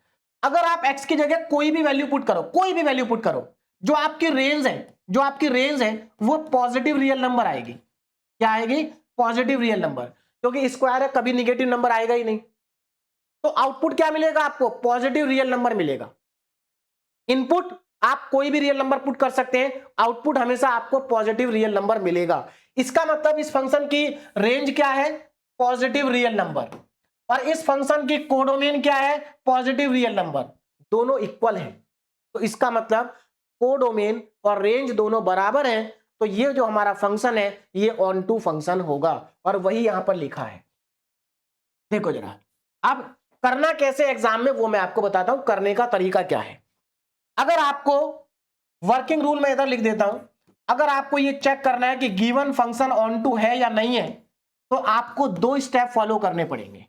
अगर आप x की जगह कोई भी वैल्यू पुट करो, कोई भी वैल्यू पुट करो, जो आपकी रेंज है, जो आपकी रेंज है वो पॉजिटिव रियल नंबर आएगी। क्या आएगी, पॉजिटिव रियल नंबर, क्योंकि स्क्वायर है कभी निगेटिव नंबर आएगा ही नहीं। तो आउटपुट क्या मिलेगा आपको, पॉजिटिव रियल नंबर मिलेगा। इनपुट आप कोई भी रियल नंबर पुट कर सकते हैं, आउटपुट हमेशा आपको पॉजिटिव रियल नंबर मिलेगा। इसका मतलब इस फंक्शन की रेंज क्या है, पॉजिटिव रियल नंबर, और इस फंक्शन की कोडोमेन क्या है, पॉजिटिव रियल नंबर। दोनों इक्वल हैं, तो इसका मतलब कोडोमेन और रेंज दोनों बराबर हैं। तो ये जो हमारा फंक्शन है ये ऑन टू फंक्शन होगा, और वही यहां पर लिखा है। देखो जरा, अब करना कैसे एग्जाम में वो मैं आपको बताता हूं, करने का तरीका क्या है। अगर आपको वर्किंग रूल में इधर लिख देता हूं, अगर आपको ये चेक करना है कि गिवन फंक्शन ऑन टू है या नहीं है, तो आपको दो स्टेप फॉलो करने पड़ेंगे।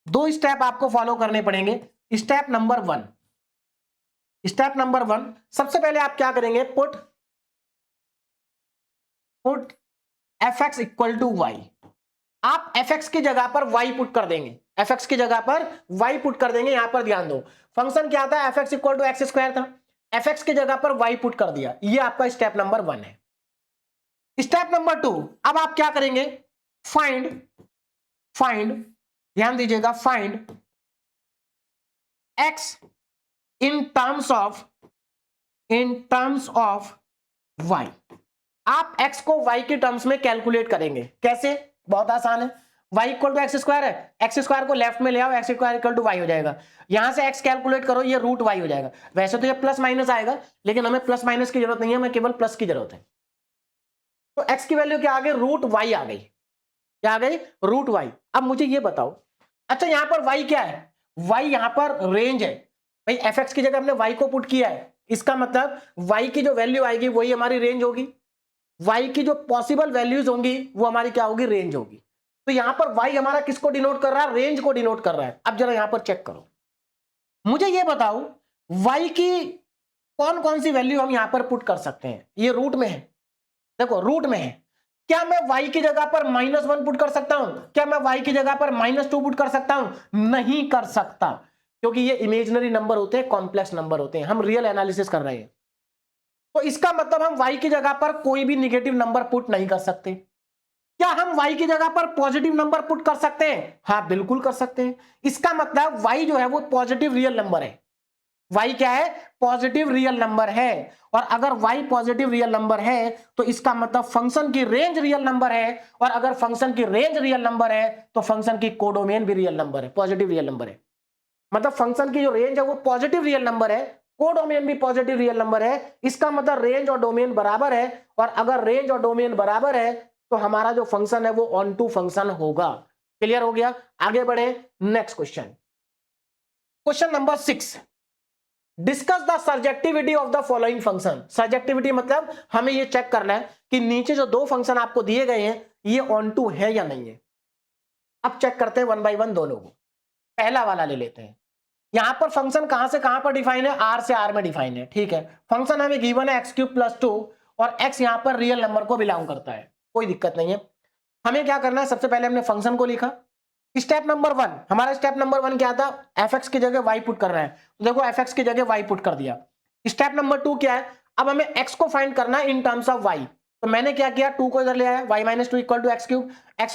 दो स्टेप आपको फॉलो करने पड़ेंगे। Step number one, step number one, सबसे पहले आप क्या करेंगे, put f x equal to y. आप एफ एक्स की जगह पर वाई पुट कर देंगे, एफ एक्स की जगह पर वाई पुट कर देंगे। यहां पर ध्यान दो, फंक्शन क्या था, f x equal to x square था, एफ एक्स की जगह पर वाई पुट कर दिया। ये आपका स्टेप नंबर वन है। स्टेप नंबर टू, अब आप क्या करेंगे, फाइंड, फाइंड, ध्यान दीजिएगा, find x in terms of, in terms of y. आप x को y के टर्म्स में कैलकुलेट करेंगे। कैसे, बहुत आसान है। y equal to x square है, एक्स स्क्वायर को लेफ्ट में ले आओ, x square equal to y हो जाएगा। यहां से x कैलकुलेट करो, ये रूट y हो जाएगा। वैसे तो ये प्लस माइनस आएगा, लेकिन हमें प्लस माइनस की जरूरत नहीं है, हमें केवल प्लस की जरूरत है। तो x की वैल्यू क्या आ गई, रूट y आ गई। क्या आ गई, रूट y। अब मुझे ये बताओ, अच्छा यहां पर y क्या है, y यहां पर रेंज है। भाई fx की जगह हमने y को पुट किया है, इसका मतलब y की जो वैल्यू आएगी वही हमारी रेंज होगी। y की जो पॉसिबल वैल्यूज होंगी वो हमारी क्या होगी, रेंज होगी। तो यहां पर y हमारा किसको डिनोट कर रहा है, रेंज को डिनोट कर रहा है। अब जरा यहां पर चेक करो, मुझे ये बताओ y की कौन कौन सी वैल्यू हम यहां पर पुट कर सकते हैं। ये रूट में है, देखो रूट में है। क्या मैं y की जगह पर -1 पुट कर सकता हूं, क्या मैं y की जगह पर -2 पुट कर सकता हूं, नहीं कर सकता, क्योंकि ये इमेजिनरी नंबर होते हैं, कॉम्प्लेक्स नंबर होते हैं, हम रियल एनालिसिस कर रहे हैं। तो इसका मतलब हम y की जगह पर कोई भी निगेटिव नंबर पुट नहीं कर सकते। क्या हम y की जगह पर पॉजिटिव नंबर पुट कर सकते हैं, हाँ बिल्कुल कर सकते हैं। इसका मतलब y जो है वो पॉजिटिव रियल नंबर है। y क्या है, पॉजिटिव रियल नंबर है। और अगर y पॉजिटिव रियल नंबर है तो इसका मतलब फंक्शन की रेंज रियल नंबर है, और अगर फंक्शन की रेंज रियल नंबर है तो फंक्शन की कोडोमेन भी रियल नंबर है, पॉजिटिव रियल नंबर है। मतलब फंक्शन की जो रेंज है वो पॉजिटिव रियल नंबर है, कोडोमेन भी पॉजिटिव रियल नंबर है। इसका मतलब रेंज और डोमेन बराबर है, और अगर रेंज और डोमेन बराबर है तो हमारा जो फंक्शन है वो ऑन टू फंक्शन होगा। क्लियर हो गया, आगे बढ़े next question. Question number 6, discuss the surjectivity of the following function. Surjectivity मतलब हमें ये चेक करना है कि नीचे जो दो फंक्शन आपको दिए गए हैं ये ऑन टू है या नहीं है। अब चेक करते हैं वन बाय वन दोनों को। पहला वाला ले लेते हैं, यहां पर फंक्शन कहां से कहां पर डिफाइन है, आर से आर में डिफाइन है, ठीक है। फंक्शन हमें गिवन है x क्यूब प्लस 2 और x यहां पर रियल नंबर को बिलोंग करता है, कोई दिक्कत नहीं है। हमें क्या करना है, सबसे पहले हमने फंक्शन को लिखा। स्टेप नंबर 1, हमारा स्टेप नंबर 1 क्या था, एफ की जगह y पुट कर रहे हैं, तो देखो एफ की जगह y पुट कर दिया। स्टेप नंबर 2 क्या है, अब हमें x को फाइंड करना है इन टर्म्स ऑफ y। तो मैंने क्या किया, 2 को इधर ले आया, y minus two equal to x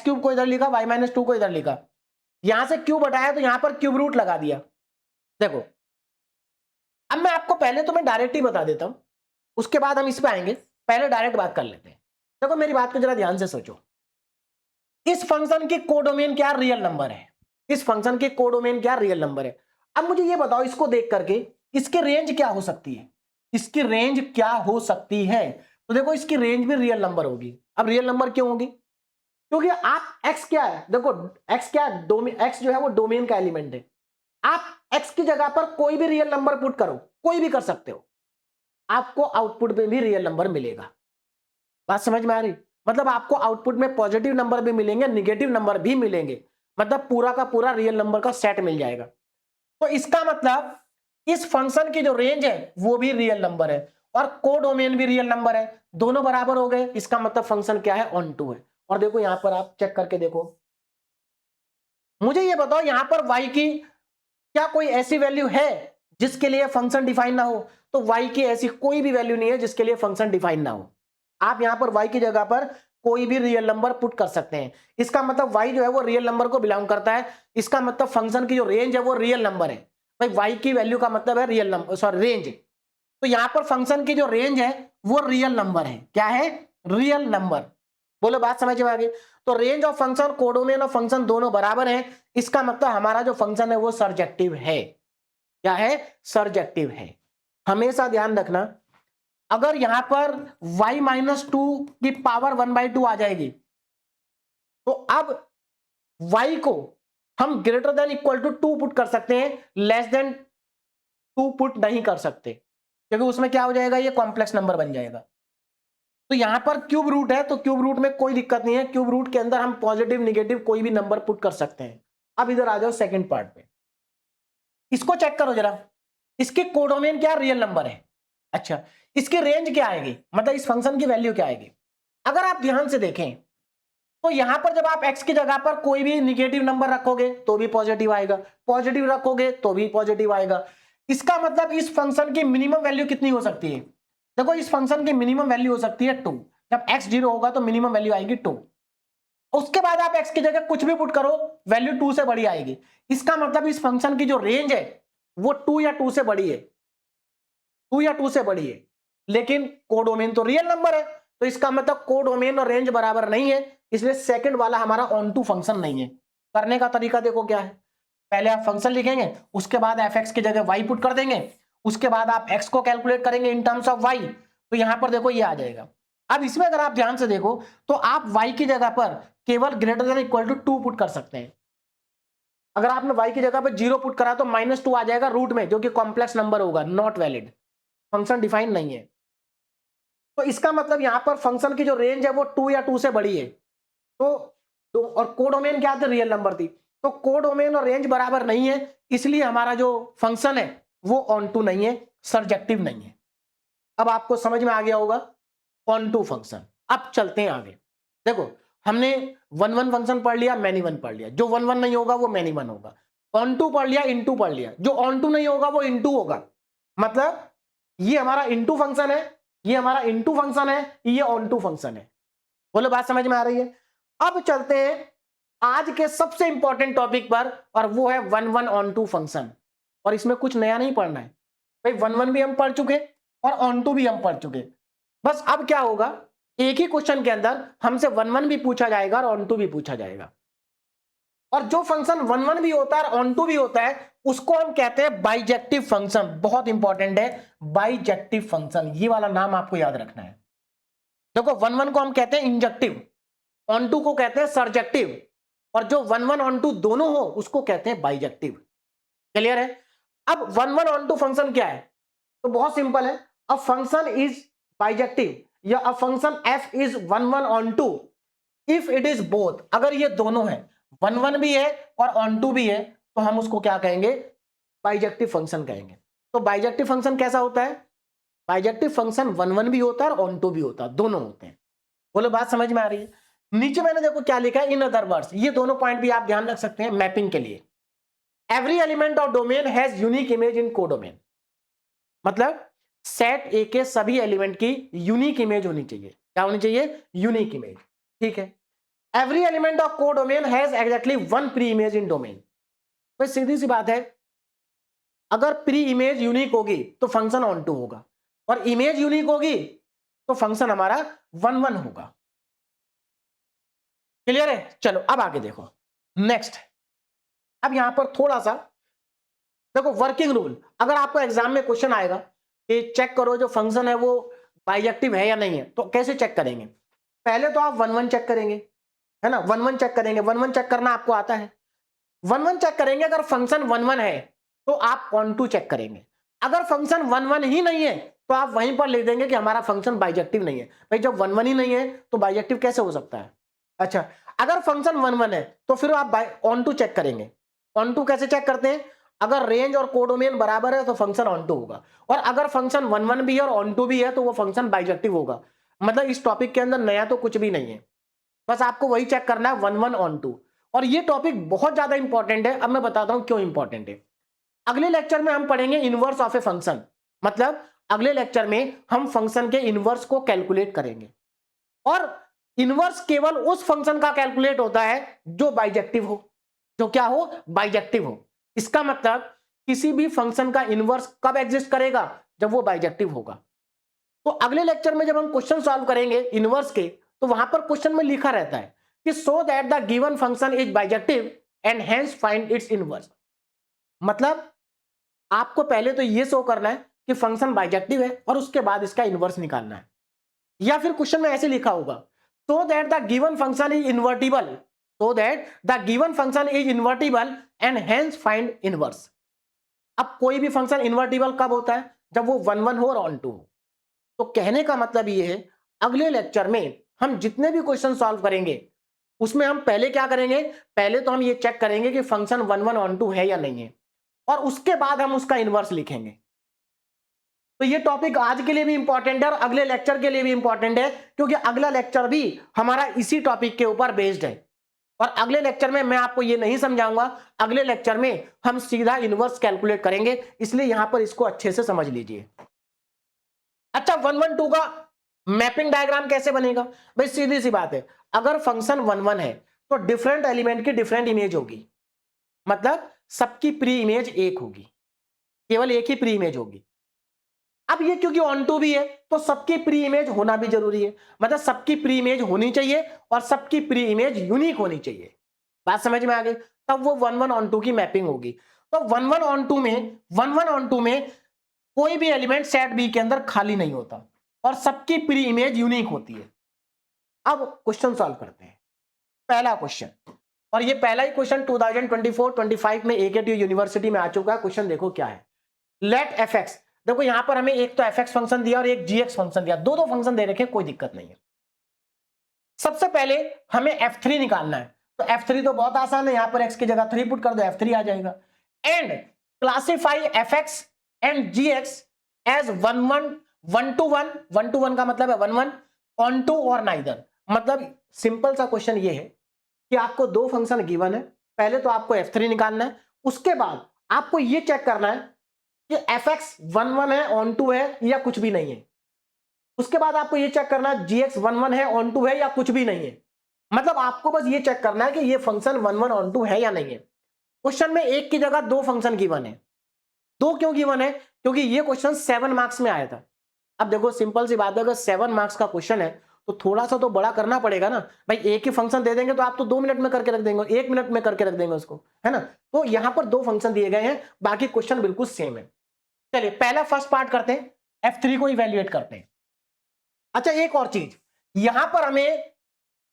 cube को इधर लिखा, y माइनस टू को इधर लिखा। यहां से क्यूब हटाया तो यहां पर क्यूब रूट लगा दिया। देखो अब मैं आपको पहले तो मैं डायरेक्ट ही बता देता हूं, उसके बाद हम इस पे आएंगे, पहले डायरेक्ट बात कर लेते हैं। देखो मेरी बात को जरा ध्यान से सोचो, इस फंक्शन की कोडोमेन क्या, रियल नंबर है। इस फंक्शन की कोडोमेन क्या, रियल नंबर है। अब मुझे ये बताओ, इसको देख करके इसकी रेंज क्या हो सकती है, इसकी रेंज क्या हो सकती है। तो देखो इसकी रेंज भी रियल नंबर होगी। अब रियल नंबर क्यों होगी, क्योंकि आप x क्या है, देखो x क्या है, डोमेन, x जो है वो डोमेन का एलिमेंट है। आप x की जगह पर कोई भी रियल नंबर पुट करो, कोई भी कर सकते हो, आपको आउटपुट में भी रियल नंबर मिलेगा। बात समझ में आ रही, मतलब आपको आउटपुट में पॉजिटिव नंबर भी मिलेंगे, निगेटिव नंबर भी मिलेंगे, मतलब पूरा का पूरा रियल नंबर का सेट मिल जाएगा। तो इसका मतलब इस फंक्शन की जो रेंज है वो भी रियल नंबर है और कोडोमेन भी रियल नंबर है, दोनों बराबर हो गए। इसका मतलब फंक्शन क्या है, ऑन टू है। और देखो यहां पर आप चेक करके देखो, मुझे ये बताओ यहां पर y की क्या कोई ऐसी वैल्यू है जिसके लिए फंक्शन डिफाइन ना हो। तो y की ऐसी कोई भी वैल्यू नहीं है जिसके लिए फंक्शन डिफाइन ना हो। आप यहां पर y की जगह पर कोई भी रियल नंबर पुट कर सकते हैं। इसका मतलब y जो है वो रियल नंबर को बिलोंग करता है। इसका मतलब फंक्शन की जो रेंज है वो रियल नंबर है। भाई y की वैल्यू का मतलब है रियल नंबर, सॉरी रेंज। तो यहां पर फंक्शन की जो रेंज है वो रियल नंबर है। क्या है, रियल नंबर। बोलो बात समझ में आ गई। तो range of function, codomain of function दोनों बराबर हैं। इसका मतलब हमारा जो फंक्शन है वो सर्जेक्टिव है। क्या है, सर्जेक्टिव है। हमेशा ध्यान रखना, अगर यहां पर y माइनस टू की पावर 1/2 आ जाएगी तो अब y को हम greater than equal to 2 put कर सकते हैं, लेस देन 2 पुट नहीं कर सकते, क्योंकि उसमें क्या हो जाएगा, ये कॉम्प्लेक्स नंबर बन जाएगा। तो यहां पर क्यूब रूट है, तो क्यूब रूट में कोई दिक्कत नहीं है, क्यूब रूट के अंदर हम पॉजिटिव निगेटिव कोई भी नंबर पुट कर सकते हैं। अब इधर आ जाओ सेकंड पार्ट पे, इसको चेक करो जरा, इसके कोडोमेन क्या, रियल नंबर है। अच्छा, इसकी रेंज क्या आएगी, मतलब इस फंक्शन की वैल्यू क्या आएगी। अगर आप ध्यान से देखें तो यहां पर जब आप x की जगह पर कोई भी निगेटिव नंबर रखोगे तो भी पॉजिटिव आएगा, पॉजिटिव रखोगे तो भी पॉजिटिव आएगा। इसका मतलब इस फंक्शन की मिनिमम वैल्यू कितनी हो सकती है, देखो इस फंक्शन की मिनिमम वैल्यू हो सकती है 2। जब x 0 होगा तो मिनिमम वैल्यू आएगी 2। उसके बाद आप x की जगह कुछ भी पुट करो, वैल्यू 2 से बड़ी आएगी। इसका मतलब इस फंक्शन की जो रेंज है वो 2 या 2 से बड़ी है, 2 या 2 से बड़ी है। लेकिन कोडोमेन तो रियल नंबर है, तो इसका मतलब कोडोमेन और रेंज बराबर नहीं है, इसलिए सेकंड वाला हमारा ऑन टू फंक्शन नहीं है। करने का तरीका देखो क्या है, पहले आप फंक्शन लिखेंगे, उसके बाद एफ एक्स की जगह y पुट कर देंगे, उसके बाद आप x को कैलकुलेट करेंगे इन टर्म्स ऑफ y, तो यहां पर देखो ये आ जाएगा। अब इसमें अगर आप ध्यान से देखो तो आप y की जगह पर केवल greater than equal to 2 put कर सकते हैं। अगर आपने y की जगह पर 0 पुट करा तो -2 आ जाएगा रूट में, जो कि कॉम्प्लेक्स नंबर होगा, नॉट वैलिड, फंक्शन डिफाइन नहीं है। तो इसका मतलब यहां पर फंक्शन की जो रेंज है वो 2 या 2 से बड़ी है। तो और कोडोमेन क्या थी, रियल नंबर थी। तो कोडोमेन और रेंज बराबर नहीं है, इसलिए हमारा जो फंक्शन है वो ऑन टू नहीं है, सर्जेक्टिव नहीं है। अब आपको समझ में आ गया होगा ऑन टू फंक्शन। अब चलते हैं आगे। देखो हमने वन वन फंक्शन पढ़ लिया, मैनी वन पढ़ लिया, जो वन वन नहीं होगा वो मैनी वन होगा। ऑन टू पढ़ लिया, इन टू पढ़ लिया, जो ऑन टू नहीं होगा वो इन टू होगा। मतलब ये हमारा इन टू फंक्शन है, ये हमारा इन टू फंक्शन है, ये ऑन टू फंक्शन है। बोलो बात समझ में आ रही है। अब चलते हैं आज के सबसे इंपॉर्टेंट टॉपिक पर, और वो है one one onto function. और इसमें कुछ नया नहीं पढ़ना है भाई, वन वन भी हम पढ़ चुके और ऑन टू भी हम पढ़ चुके। बस अब क्या होगा, एक ही क्वेश्चन के अंदर हमसे वन वन भी पूछा जाएगा और ऑन टू भी पूछा जाएगा। और जो फंक्शन वन वन भी होता है और ऑन टू भी होता है उसको हम कहते हैं बाइजेक्टिव फंक्शन। बहुत इंपॉर्टेंट है बाइजेक्टिव फंक्शन, ये वाला नाम आपको याद रखना है। देखो वन वन को हम कहते हैं इंजेक्टिव, ऑन टू को कहते हैं सर्जेक्टिव, और जो वन वन ऑन टू दोनों हो उसको कहते हैं बाइजेक्टिव। क्लियर है। अब one one onto function क्या है, तो बहुत सिंपल है, अ फंक्शन इज बाइजेक्टिव या a function f is one one onto if it is both. अगर ये दोनों है, वन वन भी है और ऑन टू भी है, तो हम उसको क्या कहेंगे, बाइजेक्टिव फंक्शन कहेंगे। तो बाइजेक्टिव फंक्शन कैसा होता है? बाइजेक्टिव फंक्शन 1 1 भी होता है और ऑन टू भी होता है, दोनों होते हैं। बोलो बात समझ में आ रही है? नीचे मैंने देखो क्या लिखा है, इन अदर वर्ड्स, ये दोनों पॉइंट भी आप ध्यान रख सकते हैं मैपिंग के लिए। Every element of domain has unique image in codomain, मतलब सेट ए के सभी एलिमेंट की यूनिक इमेज होनी चाहिए। क्या होनी चाहिए? Unique image. ठीक है। Every element of codomain has exactly one pre image in domain. तो सीधी सी बात है, अगर प्री इमेज यूनिक होगी तो फंक्शन ऑन टू होगा, और इमेज यूनिक होगी तो फंक्शन हमारा 1 1 होगा। क्लियर है? चलो अब आगे देखो नेक्स्ट। अब यहां पर थोड़ा सा देखो वर्किंग रूल। अगर आपको एग्जाम में क्वेश्चन आएगा कि चेक करो जो फंक्शन है वो बाइजेक्टिव है या नहीं है, तो कैसे चेक करेंगे? पहले तो आप 1 1 चेक करेंगे, है ना, 1 1 चेक करेंगे। 1 1 चेक करना आपको आता है। 1 1 चेक करेंगे, अगर फंक्शन 1 1 है तो आप ऑन टू चेक करेंगे। अगर फंक्शन 1 1 ही नहीं है तो आप वहीं पर लिख देंगे कि हमारा फंक्शन बाइजेक्टिव नहीं है। भाई जब 1 1 ही नहीं है तो बाइजेक्टिव कैसे हो सकता है? अच्छा, अगर फंक्शन 1 1 है तो फिर आप ऑन टू चेक करेंगे। ऑन टू कैसे चेक करते हैं? अगर रेंज और कोडोमेन बराबर है तो फंक्शन ऑन टू होगा, और अगर फंक्शन 1 1 भी है और ऑन टू भी है तो वो फंक्शन बाइजेक्टिव होगा। मतलब इस टॉपिक के अंदर नया तो कुछ भी नहीं है, बस आपको वही चेक करना है 1 1 ऑन टू। और ये टॉपिक बहुत ज्यादा इंपॉर्टेंट है। अब मैं बताता हूं क्यों इंपॉर्टेंट है। अगले लेक्चर में हम पढ़ेंगे इनवर्स ऑफ ए फंक्शन, मतलब अगले लेक्चर में हम फंक्शन के इनवर्स को कैलकुलेट करेंगे, और इनवर्स केवल उस फंक्शन का कैलकुलेट होता है जो बाइजेक्टिव हो। जो क्या हो? बाइजेक्टिव हो। इसका मतलब किसी भी फंक्शन का इनवर्स कब एग्जिस्ट करेगा? जब वो बाइजेक्टिव होगा। तो अगले लेक्चर में जब हम क्वेश्चन सॉल्व करेंगे इनवर्स के, तो वहां पर क्वेश्चन में लिखा रहता है कि so that the given function is bijective and hence find its inverse. मतलब आपको पहले तो ये शो करना है कि फंक्शन बाइजेक्टिव है और उसके बाद इसका इनवर्स निकालना है। या फिर क्वेश्चन में ऐसे लिखा होगा so that the given function is invertible, so that the given function is invertible and hence find inverse. अब कोई भी फंक्शन इन्वर्टिबल कब होता है? जब वो 1 1 हो और ऑन टू हो। तो कहने का मतलब ये है, अगले लेक्चर में हम जितने भी क्वेश्चन सॉल्व करेंगे उसमें हम पहले क्या करेंगे? पहले तो हम ये चेक करेंगे कि फंक्शन 1 1 ऑन टू है या नहीं है, और उसके बाद हम उसका इनवर्स लिखेंगे। तो ये टॉपिक आज के लिए भी इंपॉर्टेंट है और अगले लेक्चर के लिए भी इंपॉर्टेंट है, क्योंकि अगला लेक्चर भी हमारा इसी टॉपिक के ऊपर बेस्ड है। और अगले लेक्चर में मैं आपको ये नहीं समझाऊंगा, अगले लेक्चर में हम सीधा इनवर्स कैलकुलेट करेंगे, इसलिए यहां पर इसको अच्छे से समझ लीजिए। अच्छा, 1 1 2 का मैपिंग डायग्राम कैसे बनेगा? भाई सीधी सी बात है, अगर फंक्शन 1 1 है तो डिफरेंट एलिमेंट की डिफरेंट इमेज होगी, मतलब सबकी प्री इमेज एक होगी, केवल एक ही प्री इमेज होगी। अब ये क्योंकि ऑन टू भी है तो सबकी प्री इमेज होना भी जरूरी है, मतलब सबकी प्री इमेज होनी चाहिए और सबकी प्री इमेज यूनिक होनी चाहिए। बात समझ में आ गई? तब वो 1 1 ऑन टू की मैपिंग होगी। तो 1 1 ऑन टू में 1 1 ऑन टू में कोई भी एलिमेंट सेट बी के अंदर खाली नहीं होता और सबकी प्री इमेज यूनिक होती है। अब क्वेश्चन सॉल्व करते हैं। पहला क्वेश्चन, और ये पहला ही क्वेश्चन 2024-25 में एकेटी यूनिवर्सिटी में आ चुका है। क्वेश्चन देखो क्या है। लेट एफ एक्स, देखो यहां पर हमें एक तो एफ एक्स फंक्शन दिया और एक जी एक्स फंक्शन दिया, दो फंक्शन दे रखे, कोई दिक्कत नहीं है। सबसे पहले हमें f3 निकालना है, तो f3 तो बहुत आसान है, यहां पर x की जगह 3 पुट कर दो, f3 आ जाएगा। And classify fx and gx as 1 1 1 to 1, 1 to 1 का मतलब है 1 1 ऑन टू और नाइदर। मतलब सिंपल सा क्वेश्चन ये है कि आपको दो फंक्शन गिवन है, पहले तो आपको f3 निकालना है, उसके बाद आपको ये चेक करना है कि fx 1 1 है, ऑन टू है या कुछ भी नहीं है। उसके बाद आपको ये चेक करना है gx 1 1 है, ऑन टू है या कुछ भी नहीं है। मतलब आपको बस ये चेक करना है कि ये फंक्शन 1 1 ऑन टू है या नहीं है। क्वेश्चन में एक की जगह दो फंक्शन गिवन है। दो क्यों गिवन है? क्योंकि ये क्वेश्चन 7 मार्क्स में आया था। अब देखो सिंपल सी बात है, अगर 7 मार्क्स का क्वेश्चन है तो थोड़ा सा तो बड़ा करना पड़ेगा ना भाई। एक ही फंक्शन दे देंगे तो आप तो 2 मिनट में करके रख देंगे, 1 मिनट में करके रख देंगे उसको, है ना। तो यहां पर दो फंक्शन दिए गए हैं, बाकी क्वेश्चन बिल्कुल सेम है। चलिए पहला फर्स्ट पार्ट करते हैं, f3 को इवेल्युएट करते हैं। अच्छा एक और चीज, यहां पर हमें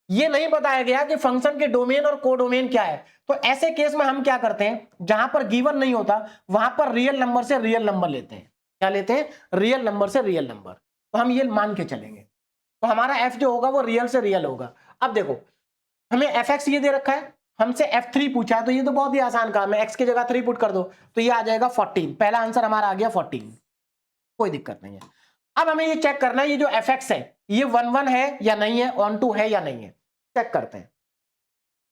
यह नहीं बताया गया कि फंक्शन के डोमेन और कोडोमेन क्या है। तो ऐसे केस में हम क्या करते हैं, जहां पर गिवन नहीं होता वहां पर रियल नंबर से रियल नंबर लेते हैं। क्या लेते हैं? रियल नंबर से रियल नंबर। तो हम ये मान के चलेंगे, तो हमारा f जो होगा वो रियल से रियल होगा। अब देखो हमें fx ये दे रखा है, हमसे f3 पूछा है, तो ये तो बहुत ही आसान काम है, x की जगह 3 पुट कर दो तो ये आ जाएगा 14। पहला आंसर हमारा आ गया 14, कोई दिक्कत नहीं है। अब हमें ये चेक करना है ये जो fx है ये 1 1 है या नहीं है, ऑन टू है या नहीं है, चेक करते हैं।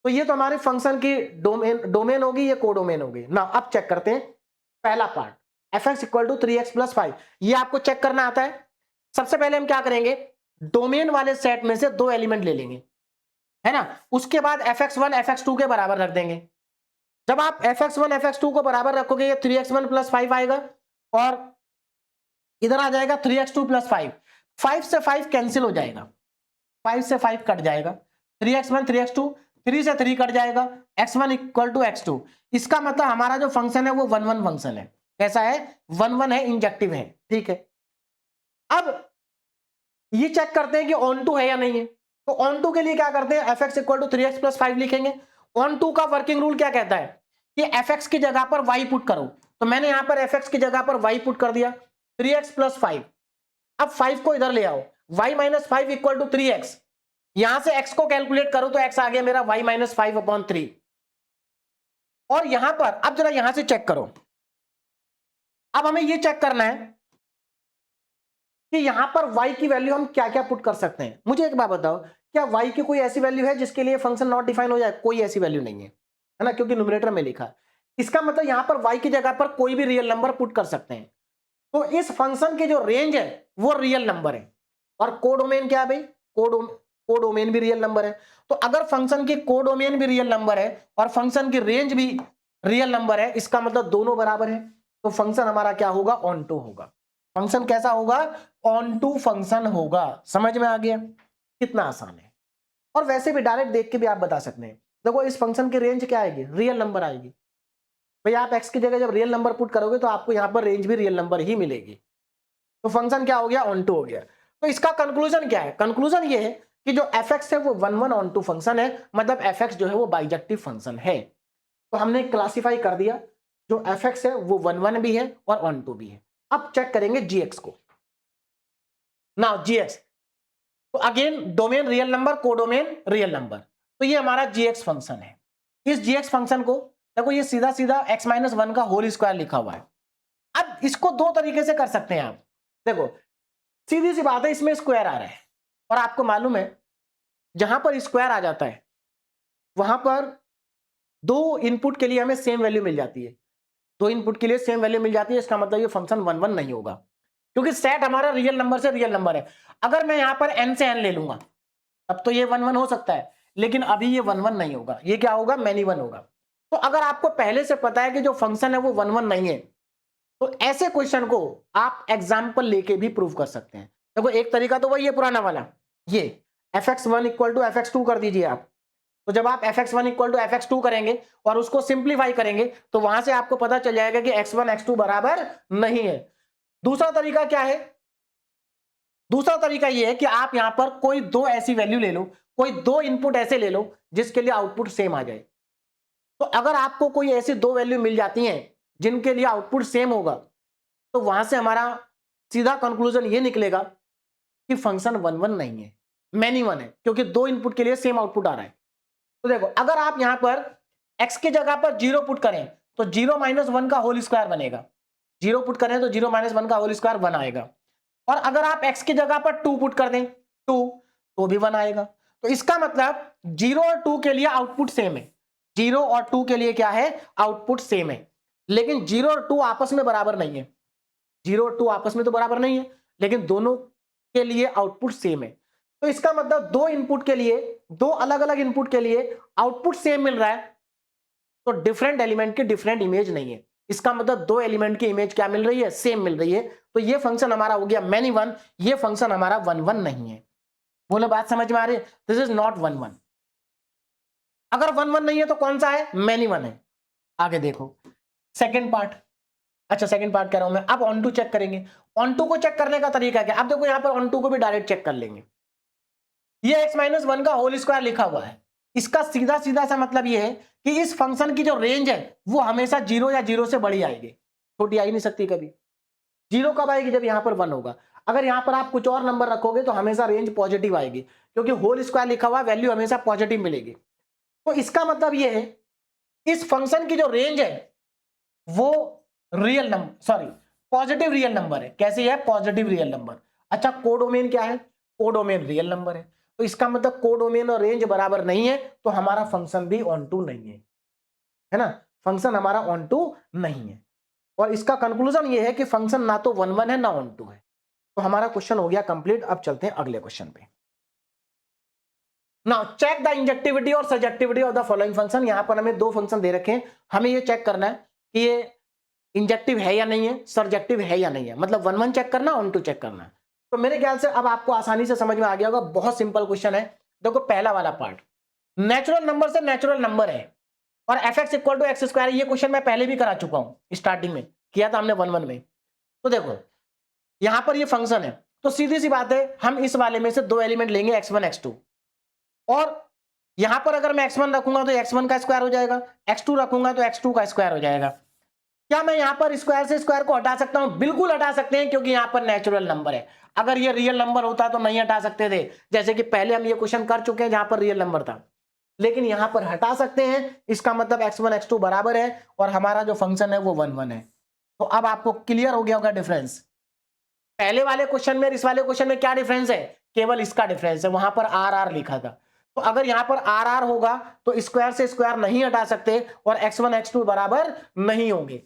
तो ये तो हमारे फंक्शन की डोमेन होगी, ये कोडोमेन होगी ना। अब चेक करते हैं पहला part, fx equal to 3x plus 5, ये आपको चेक करना आता है। सबसे पहले हम क्या करेंगे, डोमेन वाले सेट में से 2 एलिमेंट ले लेंगे, है ना। उसके बाद fx1 fx2 के बराबर रख देंगे। जब आप fx1 fx2 को बराबर रखोगे ये 3x1 प्लस 5 आएगा और इधर आ जाएगा 3x2 प्लस 5। 5 से 5 कैंसिल हो जाएगा, 5 से 5 कट जाएगा, 3x1 3x2, 3 से 3 कट जाएगा, x1 इक्वल टू x2। इसका मतलब हमारा जो फंक्शन है वो 1 1 फंक्शन है। कैसा है, 1 1 है, इंजेक्टिव है, ठीक है। अब ये चेक करते हैं कि ऑन टू है या नहीं है। तो ऑन टू के लिए क्या करते हैं, fx equal to 3x plus 5 लिखेंगे। ऑन टू का वर्किंग रूल क्या कहता है कि fx की जगह पर y पुट करो, तो मैंने यहां पर fx की जगह पर y पुट कर दिया 3x प्लस 5। अब 5 को इधर ले आओ, y minus 5 equal to 3x, यहां से x को कैलकुलेट करो तो x आ गया मेरा y माइनस 5 अपॉन 3। और यहां पर अब जरा यहां से चेक करो, अब हमें यह चेक करना है कि यहां पर y की वैल्यू हम क्या क्या पुट कर सकते हैं। मुझे एक बात बताओ, क्या y की कोई ऐसी वैल्यू है जिसके लिए फंक्शन नॉट डिफाइन हो जाए? कोई ऐसी वैल्यू नहीं है ना, क्योंकि न्यूमरेटर में लिखा है। इसका मतलब यहां पर y की जगह पर कोई भी रियल नंबर पुट कर सकते हैं। तो इस फंक्शन की जो रेंज है वो रियल नंबर है। और कोडोमेन क्या है भाई, कोडोमेन भी रियल नंबर है। तो अगर फंक्शन की कोडोमेन भी रियल नंबर है और फंक्शन की रेंज भी रियल नंबर है, इसका मतलब दोनों बराबर है, तो फंक्शन हमारा क्या होगा, ऑन टू होगा। फंक्शन कैसा होगा, ऑन टू फंक्शन होगा। समझ में आ गया, कितना आसान है। और वैसे भी डायरेक्ट देख के भी आप बता सकते हैं। देखो इस फंक्शन की रेंज क्या आएगी, रियल नंबर आएगी। भाई आप x की जगह जब रियल नंबर पुट करोगे तो आपको यहां पर रेंज भी रियल नंबर ही मिलेगी। तो फंक्शन क्या हो गया, ऑन टू हो गया। तो इसका कंक्लूजन क्या है, कंक्लूजन ये है कि जो fx है वो 1 1 ऑन टू फंक्शन है, मतलब fx जो है वो बाइजेक्टिव फंक्शन है। तो हमने क्लासिफाई कर दिया, जो fx है वो 1 1 भी है और ऑन टू भी है। अब चेक करेंगे gx को। नाउ gx, तो again domain real number, codomain real number, तो ये हमारा gx फंक्शन है। इस gx फंक्शन को देखो, ये सीधा सीधा x माइनस 1 का होल स्क्वायर लिखा हुआ है। अब इसको दो तरीके से कर सकते हैं आप। देखो सीधी सी बात है, इसमें स्क्वायर आ रहा है और आपको मालूम है जहां पर स्क्वायर आ जाता है वहां पर दो इनपुट के लिए हमें सेम वैल्यू मिल जाती है। दो इनपुट के लिए सेम वैल्यू मिल जाती है, इसका मतलब ये फंक्शन 1 1 नहीं होगा, क्योंकि सेट हमारा रियल नंबर से रियल नंबर है। अगर मैं यहां पर n से n ले लूंगा तब तो ये 1 1 हो सकता है, लेकिन अभी ये 1 1 नहीं होगा, ये क्या होगा, मैनी 1 होगा। तो अगर आपको पहले से पता है कि जो फंक्शन है वो 1 1 नहीं है, तो ऐसे क्वेश्चन को आप एग्जाम्पल लेके भी प्रूव कर सकते हैं। देखो एक तरीका तो वही है पुराना वाला, ये fx1 इक्वल टू fx2 कर दीजिए आप। तो जब आप fx1 इक्वल टू fx2 करेंगे और उसको सिंप्लीफाई करेंगे तो वहां से आपको पता चल जाएगा कि x1 x2 बराबर नहीं है। दूसरा तरीका क्या है, दूसरा तरीका यह है कि आप यहां पर कोई दो ऐसी वैल्यू ले लो, कोई दो इनपुट ऐसे ले लो जिसके लिए आउटपुट सेम आ जाए। तो अगर आपको कोई ऐसी दो वैल्यू मिल जाती हैं जिनके लिए आउटपुट सेम होगा, तो वहां से हमारा सीधा कंक्लूजन ये निकलेगा कि फंक्शन 1 1 नहीं है, मैनी 1 है, क्योंकि दो इनपुट के लिए सेम आउटपुट आ रहा है। तो देखो अगर आप यहां पर x की जगह पर 0 पुट करें तो 0 माइनस 1 का होल स्क्वायर बनेगा। 0 पुट करें तो 0 माइनस 1 का होल स्क्वायर 1 आएगा। और अगर आप x की जगह पर 2 पुट कर दें 2, तो भी 1 आएगा। तो इसका मतलब 0 और 2 के लिए आउटपुट सेम है। 0 और 2 के लिए क्या है, आउटपुट सेम है। लेकिन 0 और 2 आपस में बराबर नहीं है। 0 और 2 आपस में तो बराबर नहीं है, लेकिन दोनों के लिए आउटपुट सेम है। तो इसका मतलब दो इनपुट के लिए, दो अलग अलग इनपुट के लिए आउटपुट सेम मिल रहा है, तो डिफरेंट एलिमेंट की डिफरेंट इमेज नहीं है। इसका मतलब दो एलिमेंट की इमेज क्या मिल रही है, सेम मिल रही है। तो ये फंक्शन हमारा हो गया मैनी 1, ये फंक्शन हमारा 1 1 नहीं है। बोलो बात समझ में आ रही है, दिस इज नॉट 1 1। अगर 1 1 नहीं है तो कौन सा है, मैनी 1 है। आगे देखो सेकेंड पार्ट, अच्छा सेकंड पार्ट कह रहा हूं मैं। अब ऑन टू चेक करेंगे। ऑन टू को चेक करने का तरीका क्या, अब देखो यहां पर ऑन टू को भी डायरेक्ट चेक कर लेंगे। ये x माइनस 1 का होल स्क्वायर लिखा हुआ है, इसका सीधा सीधा सा मतलब ये है कि इस फंक्शन की जो रेंज है वो हमेशा 0 या 0 से बड़ी आएगी, छोटी आ ही नहीं सकती कभी। 0 कब आएगी, जब यहां पर 1 होगा। अगर यहां पर आप कुछ और नंबर रखोगे तो हमेशा रेंज पॉजिटिव आएगी, क्योंकि होल स्क्वायर लिखा हुआ वैल्यू हमेशा पॉजिटिव मिलेगी। तो इसका मतलब ये है इस फंक्शन की जो रेंज है वो real number, sorry, positive real number है। कैसे है? Positive real number. अच्छा, कोडोमेन क्या है? कोडोमेन रियल नंबर है। तो इसका मतलब कोडोमेन और रेंज बराबर नहीं है, तो हमारा फंक्शन भी ऑन टू नहीं है ना? फंक्शन हमारा ऑन टू नहीं है। और इसका कंक्लूजन ये है कि फंक्शन ना तो 1 1 है ना ऑन टू है। तो हमारा क्वेश्चन हो गया कंप्लीट। अब चलते हैं अगले क्वेश्चन पे। नाउ चेक द इंजेक्टिविटी और सजेक्टिविटी ऑफ द फॉलोइंग फंक्शन। यहां पर हमें दो फंक्शन दे रखे हैं, हमें ये चेक करना है कि ये इंजेक्टिव है या नहीं है, सर्जेक्टिव है या नहीं है। मतलब 1 1 चेक करना, ऑन टू चेक करना है। तो मेरे ख्याल से अब आपको आसानी से समझ में आ गया होगा। बहुत सिंपल क्वेश्चन है। देखो पहला वाला पार्ट, नेचुरल नंबर से नेचुरल नंबर है और f x equal to x square. ये क्वेश्चन मैं पहले भी करा चुका हूं, स्टार्टिंग में किया था हमने 1 1 में। तो देखो यहां पर ये फंक्शन है, तो सीधी सी बात है हम इस वाले में से दो एलिमेंट लेंगे x1 x2, और यहां पर अगर मैं x1 रखूंगा तो x1 का स्क्वायर हो जाएगा, x2 रखूंगा तो x2 का स्क्वायर हो जाएगा। क्या मैं यहां पर स्क्वायर से स्क्वायर को हटा सकता हूं? बिल्कुल हटा सकते हैं, क्योंकि यहां पर नेचुरल नंबर है। अगर ये रियल नंबर होता तो नहीं हटा सकते थे, जैसे कि पहले हम ये क्वेश्चन कर चुके हैं जहां पर रियल नंबर था, लेकिन यहां पर हटा सकते हैं। इसका मतलब x1 x2 बराबर है और हमारा जो फंक्शन है वो 1 1 है। तो अब आपको क्लियर हो गया होगा डिफरेंस। पहले वाले क्वेश्चन में इस वाले क्वेश्चन में क्या डिफरेंस है? केवल इसका डिफरेंस है, वहां पर आर आर लिखा था। तो अगर यहां पर आर आर होगा तो स्क्वायर से स्क्वायर नहीं हटा सकते और x1 x2 बराबर नहीं होंगे।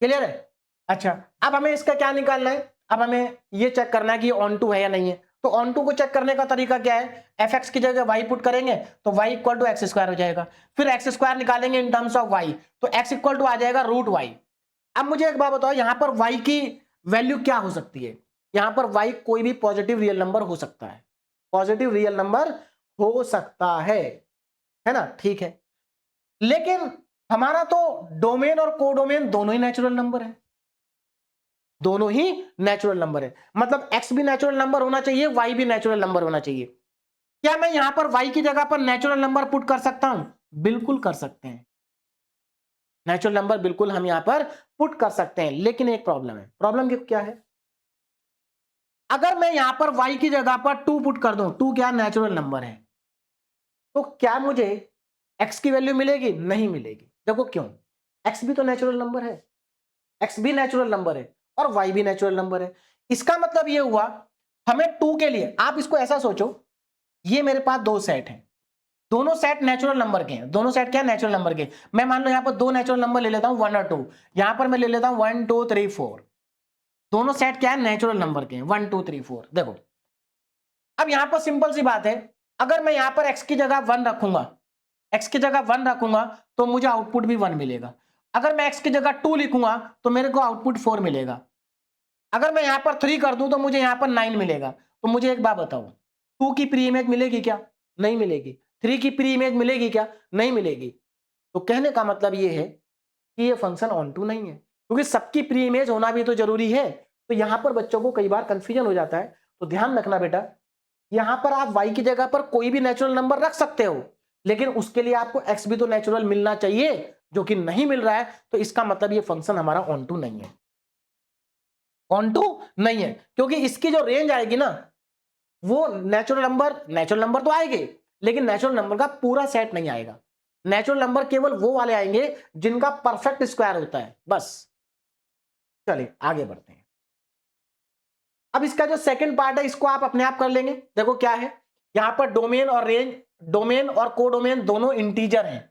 क्लियर है? अच्छा, अब हमें इसका क्या निकालना है? अब हमें ये चेक करना है कि ऑन टू है या नहीं है। तो ऑन टू को चेक करने का तरीका क्या है? एफ एक्स की जगह वाई पुट करेंगे तो y equal to x square हो जाएगा। फिर एक्स स्क्वायर निकालेंगे इन टर्म्स ऑफ वाई, तो एक्स इक्वल टू आ जाएगा रूट वाई। अब मुझे एक बात बताओ, यहां पर y की वैल्यू क्या हो सकती है? यहां पर y कोई भी पॉजिटिव रियल नंबर हो सकता है, पॉजिटिव रियल नंबर हो सकता है ना? ठीक है, लेकिन हमारा तो डोमेन और कोडोमेन दोनों ही नेचुरल नंबर है, दोनों ही नेचुरल नंबर है। मतलब x भी नेचुरल नंबर होना चाहिए, y भी नेचुरल नंबर होना चाहिए। क्या मैं यहां पर y की जगह पर नेचुरल नंबर पुट कर सकता हूं? बिल्कुल कर सकते हैं, नेचुरल नंबर बिल्कुल हम यहां पर पुट कर सकते हैं। लेकिन एक प्रॉब्लम है। प्रॉब्लम क्या है? अगर मैं यहां पर y की जगह पर 2 पुट कर दूं, 2 क्या नेचुरल नंबर है, तो क्या मुझे x की वैल्यू मिलेगी? नहीं मिलेगी। देखो क्यों? x भी तो नेचुरल नंबर है, x भी नेचुरल नंबर है और y भी नेचुरल नंबर है। इसका मतलब ये हुआ हमें 2 के लिए, आप इसको ऐसा सोचो, ये मेरे पास दो सेट हैं, दोनों सेट नेचुरल नंबर के हैं। दोनों सेट क्या है? नेचुरल नंबर के। मैं मान लो यहां पर दो नेचुरल नंबर ले लेता हूं, 1 और 2। यहां पर मैं ले लेता हूं 1 2 3 4। दोनों सेट क्या है? नेचुरल नंबर के हैं, 1 2 3 4। देखो अब यहां पर सिंपल सी बात है, अगर मैं यहां पर x की जगह 1 रखूंगा, x की जगह 1 रखूंगा तो मुझे आउटपुट भी 1 मिलेगा। अगर मैं x की जगह 2 लिखूंगा तो मेरे को आउटपुट 4 मिलेगा। अगर मैं यहां पर 3 कर दूं तो मुझे यहां पर 9 मिलेगा। तो मुझे एक बात बताओ, 2 की प्री इमेज मिलेगी क्या? नहीं मिलेगी। 3 की प्री इमेज मिलेगी क्या? नहीं मिलेगी। तो कहने का मतलब ये है कि ये फंक्शन ऑन टू नहीं है, क्योंकि सबकी प्री इमेज होना भी तो जरूरी है। तो यहां पर बच्चों को कई बार कंफ्यूजन हो जाता है, तो ध्यान रखना बेटा, यहां पर आप y की जगह पर कोई भी नेचुरल नंबर रख सकते हो, लेकिन उसके लिए आपको x भी तो नेचुरल मिलना चाहिए, जो कि नहीं मिल रहा है। तो इसका मतलब ये फंक्शन हमारा ऑन टू नहीं है, ऑन टू नहीं है, क्योंकि इसकी जो रेंज आएगी ना, वो नेचुरल नंबर तो आएंगे, लेकिन नेचुरल नंबर का पूरा सेट नहीं आएगा। नेचुरल नंबर केवल वो वाले आएंगे जिनका परफेक्ट स्क्वायर होता है, बस। चलिए आगे बढ़ते हैं। अब इसका जो सेकंड पार्ट है इसको आप अपने आप कर लेंगे। देखो क्या है, यहां पर डोमेन और रेंज, डोमेन और कोडोमेन दोनों इंटीजर हैं।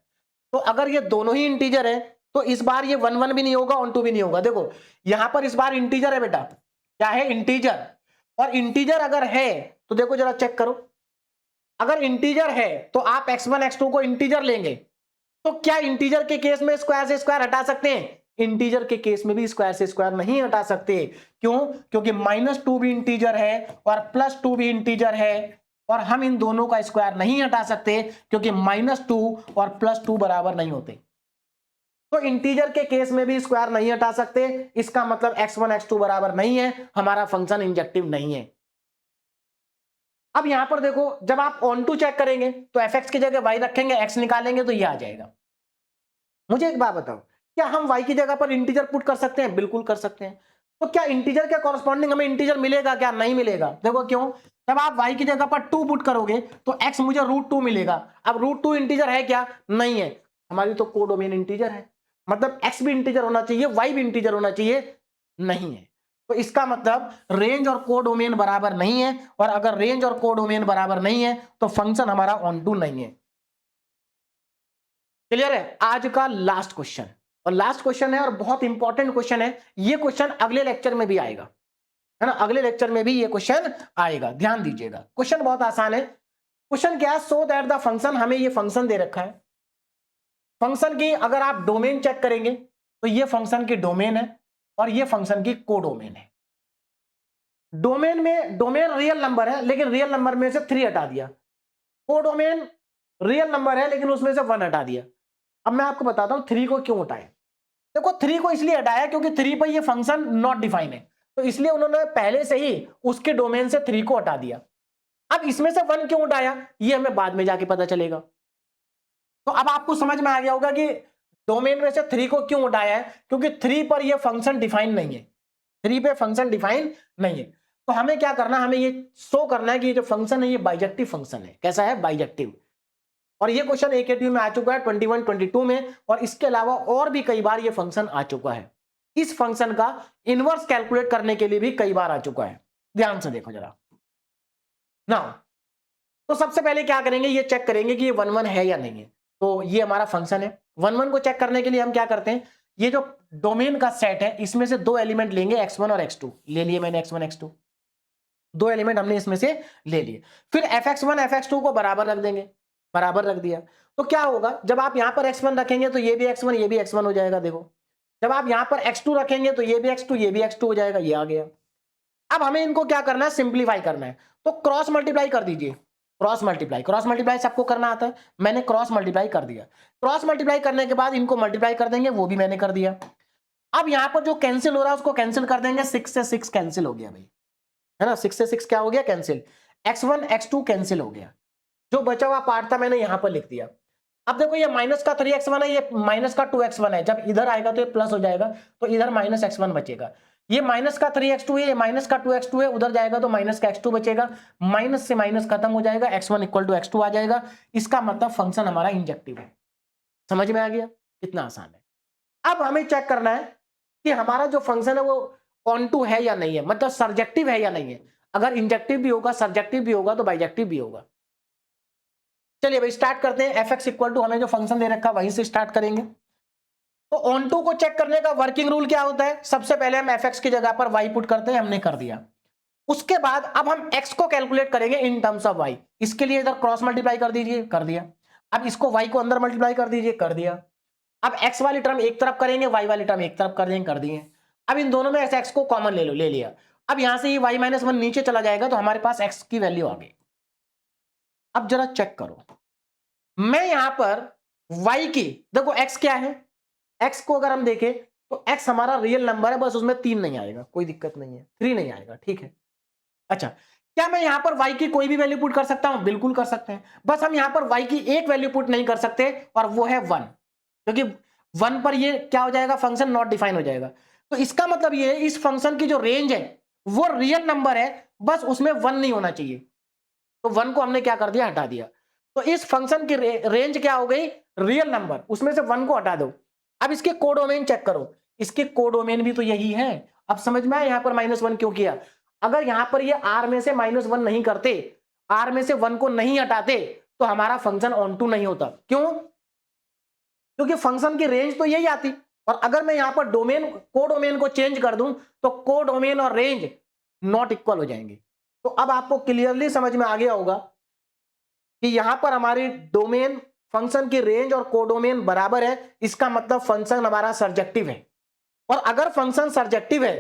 तो अगर ये दोनों ही इंटीजर है तो इस बार ये 1 1 भी नहीं होगा, ऑन टू भी नहीं होगा। देखो यहां पर इस बार इंटीजर है बेटा, क्या है? इंटीजर। और इंटीजर अगर है तो देखो जरा चेक करो, अगर इंटीजर है तो आप x1 x2 को इंटीजर लेंगे, तो क्या इंटीजर के केस में स्क्वायर से स्क्वायर हटा सकते हैं? इंटीजर के केस में भी स्क्वायर से स्क्वायर नहीं हटा सकते। क्यों? क्योंकि -2 भी इंटीजर है और +2 भी इंटीजर है, और हम इन दोनों का स्क्वायर नहीं हटा सकते, क्योंकि -2 और +2 बराबर नहीं होते। तो इंटीजर के केस में भी स्क्वायर नहीं हटा सकते। इसका मतलब x1 x2 बराबर नहीं है, हमारा फंक्शन इंजेक्टिव नहीं है। अब यहां पर देखो, जब आप ऑन टू चेक करेंगे तो एफ एक्स की जगह वाई रखेंगे, एक्स निकालेंगे तो ये आ जाएगा। मुझे एक बात बताओ, क्या हम y की जगह पर इंटीजर पुट कर सकते हैं? बिल्कुल कर सकते हैं। तो क्या इंटीजर के कॉरस्पॉन्डिंग हमें इंटीजर मिलेगा क्या? नहीं मिलेगा। देखो क्यों? जब आप y की जगह पर 2 पुट करोगे तो x मुझे √2 मिलेगा। अब √2 इंटीजर है क्या? नहीं है, हमारी तो कोडोमेन इंटीजर है, मतलब x भी इंटीजर होना चाहिए, y भी इंटीजर होना चाहिए, नहीं है। तो इसका मतलब रेंज और कोडोमेन बराबर नहीं है, और अगर रेंज और कोडोमेन बराबर नहीं है तो फंक्शन हमारा ऑन टू नहीं है। क्लियर है? आज का लास्ट क्वेश्चन, और लास्ट क्वेश्चन है और बहुत इंपॉर्टेंट क्वेश्चन है। ये क्वेश्चन अगले लेक्चर में भी आएगा, है ना, अगले लेक्चर में भी ये क्वेश्चन आएगा, ध्यान दीजिएगा। क्वेश्चन बहुत आसान है। क्वेश्चन क्या है? सो दैट द फंक्शन, हमें ये फंक्शन दे रखा है, फंक्शन की अगर आप डोमेन चेक करेंगे तो ये फंक्शन की डोमेन है और ये फंक्शन की कोडोमेन है। डोमेन में, डोमेन रियल नंबर है लेकिन रियल नंबर में से 3 हटा दिया, कोडोमेन रियल नंबर है लेकिन उसमें से 1 हटा दिया। अब मैं आपको बताता हूं 3 को क्यों हटाया। देखो 3 को इसलिए हटाया क्योंकि 3 पर ये फंक्शन नॉट डिफाइन है, तो इसलिए उन्होंने पहले से ही उसके डोमेन से 3 को हटा दिया। अब इसमें से 1 क्यों हटाया ये हमें बाद में जाके पता चलेगा। तो अब आपको समझ में आ गया होगा कि डोमेन में से 3 को क्यों हटाया है, क्योंकि 3 पर ये फंक्शन डिफाइन नहीं है, 3 पे फंक्शन डिफाइन नहीं है। तो हमें क्या करना है, हमें ये शो करना है कि ये जो फंक्शन है ये बाइजेक्टिव फंक्शन है। कैसा है? बाइजेक्टिव। और ये क्वेश्चन AKTU में आ चुका है 21, 22 में, और इसके अलावा और भी कई बार ये फंक्शन आ चुका है। इस फंक्शन का इनवर्स कैलकुलेट करने के लिए भी कई बार आ चुका है। ध्यान से देखो जरा ना। तो सबसे पहले क्या करेंगे, ये चेक करेंगे कि ये 1 1 है या नहीं है। तो ये हमारा फंक्शन है। 1 1 को चेक करने के लिए हम क्या करते हैं, ये जो डोमेन का सेट है इसमें से 2 एलिमेंट लेंगे, x1 और x2। ले लिए मैंने x1 x2, 2 एलिमेंट हमने इसमें से ले लिए। फिर fx1 fx2 को बराबर रख देंगे, बराबर रख दिया। तो क्या होगा, जब आप यहां पर x1 रखेंगे तो ये भी x1 ये भी x1 हो जाएगा। देखो जब आप यहां पर x2 रखेंगे तो ये भी x2 ये भी x2 हो जाएगा, ये आ गया। अब हमें इनको क्या करना है, सिंप्लीफाई करना है। तो क्रॉस मल्टीप्लाई कर दीजिए, क्रॉस मल्टीप्लाई, क्रॉस मल्टीप्लाई सबको करना आता है, मैंने क्रॉस मल्टीप्लाई कर दिया। क्रॉस मल्टीप्लाई करने के बाद इनको मल्टीप्लाई कर देंगे, वो भी मैंने कर दिया। अब यहां पर जो कैंसिल हो रहा है उसको कैंसिल कर देंगे, 6 से 6 कैंसिल हो गया भाई, है ना, 6 से 6 क्या हो गया, कैंसिल। x1 x2 कैंसिल हो गया, जो बचा हुआ पार्ट था मैंने यहां पर लिख दिया। अब देखो ये माइनस का 3x1 है, ये माइनस का 2x1 है, जब इधर आएगा तो ये प्लस हो जाएगा, तो इधर माइनस x1 बचेगा। ये माइनस का 3x2 है, ये माइनस का 2x2 है, उधर जाएगा तो माइनस का x2 बचेगा, माइनस से माइनस खत्म हो जाएगा, x1 इक्वल टू x2 आ जाएगा। इसका मतलब फंक्शन हमारा इंजेक्टिव है। समझ में आ गया? कितना आसान है। अब हमें चेक करना है कि हमारा जो फंक्शन है वो ऑन टू है या नहीं है, मतलब सर्जेक्टिव है या नहीं है। अगर इंजेक्टिव भी होगा, सर्जेक्टिव भी होगा, तो बाइजेक्टिव भी होगा। चलिए भाई स्टार्ट करते हैं। fx इक्वल टू हमें जो फंक्शन दे रखा है वहीं से स्टार्ट करेंगे। तो ऑन टू को चेक करने का वर्किंग रूल क्या होता है, सबसे पहले हम fx की जगह पर y पुट करते हैं, हमने कर दिया। उसके बाद अब हम x को कैलकुलेट करेंगे इन टर्म्स ऑफ y। इसके लिए इधर क्रॉस मल्टीप्लाई कर दीजिए, कर दिया। अब इसको y को अंदर मल्टीप्लाई कर दीजिए, कर दिया। अब x वाली टर्म एक तरफ करेंगे, y वाली टर्म एक तरफ कर देंगे, कर दिए। अब इन दोनों में ऐसे x को कॉमन ले लो, ले लिया। अब यहां से ये y माइनस 1 नीचे चला जाएगा तो हमारे पास x की वैल्यू आ गई। अब जरा चेक करो, मैं यहां पर y की, देखो x क्या है, x को अगर हम देखें तो x हमारा रियल नंबर है, बस उसमें 3 नहीं आएगा, कोई दिक्कत नहीं है, 3 नहीं आएगा, ठीक है। अच्छा, क्या मैं यहां पर y की कोई भी वैल्यू पुट कर सकता हूं? बिल्कुल कर सकते हैं, बस हम यहां पर y की एक वैल्यू पुट नहीं कर सकते और वो है 1, क्योंकि 1 पर ये क्या हो जाएगा, फंक्शन नॉट डिफाइन हो जाएगा। तो इसका मतलब ये है इस फंक्शन की जो रेंज है वो रियल नंबर है, बस उसमें 1 नहीं होना चाहिए। तो 1 को हमने क्या कर दिया, हटा दिया। तो इस फंक्शन की रेंज क्या हो गई, रियल नंबर, उसमें से 1 को हटा दो। अब इसके कोडोमेन चेक करो, इसके कोडोमेन भी तो यही है। अब समझ में आया यहां पर -1 क्यों किया। अगर यहां पर ये r में से -1 नहीं करते, r में से 1 को नहीं हटाते, तो हमारा फंक्शन ऑन टू नहीं होता। क्यों? क्योंकि फंक्शन की रेंज तो यही आती, और अगर मैं यहां पर डोमेन, कोडोमेन को चेंज कर दूं तो कोडोमेन और रेंज नॉट इक्वल हो जाएंगे। तो अब आपको क्लियरली समझ में आ गया होगा कि यहां पर हमारी डोमेन, फंक्शन की रेंज और कोडोमेन बराबर है, इसका मतलब फंक्शन हमारा सर्जेक्टिव है। और अगर फंक्शन सर्जेक्टिव है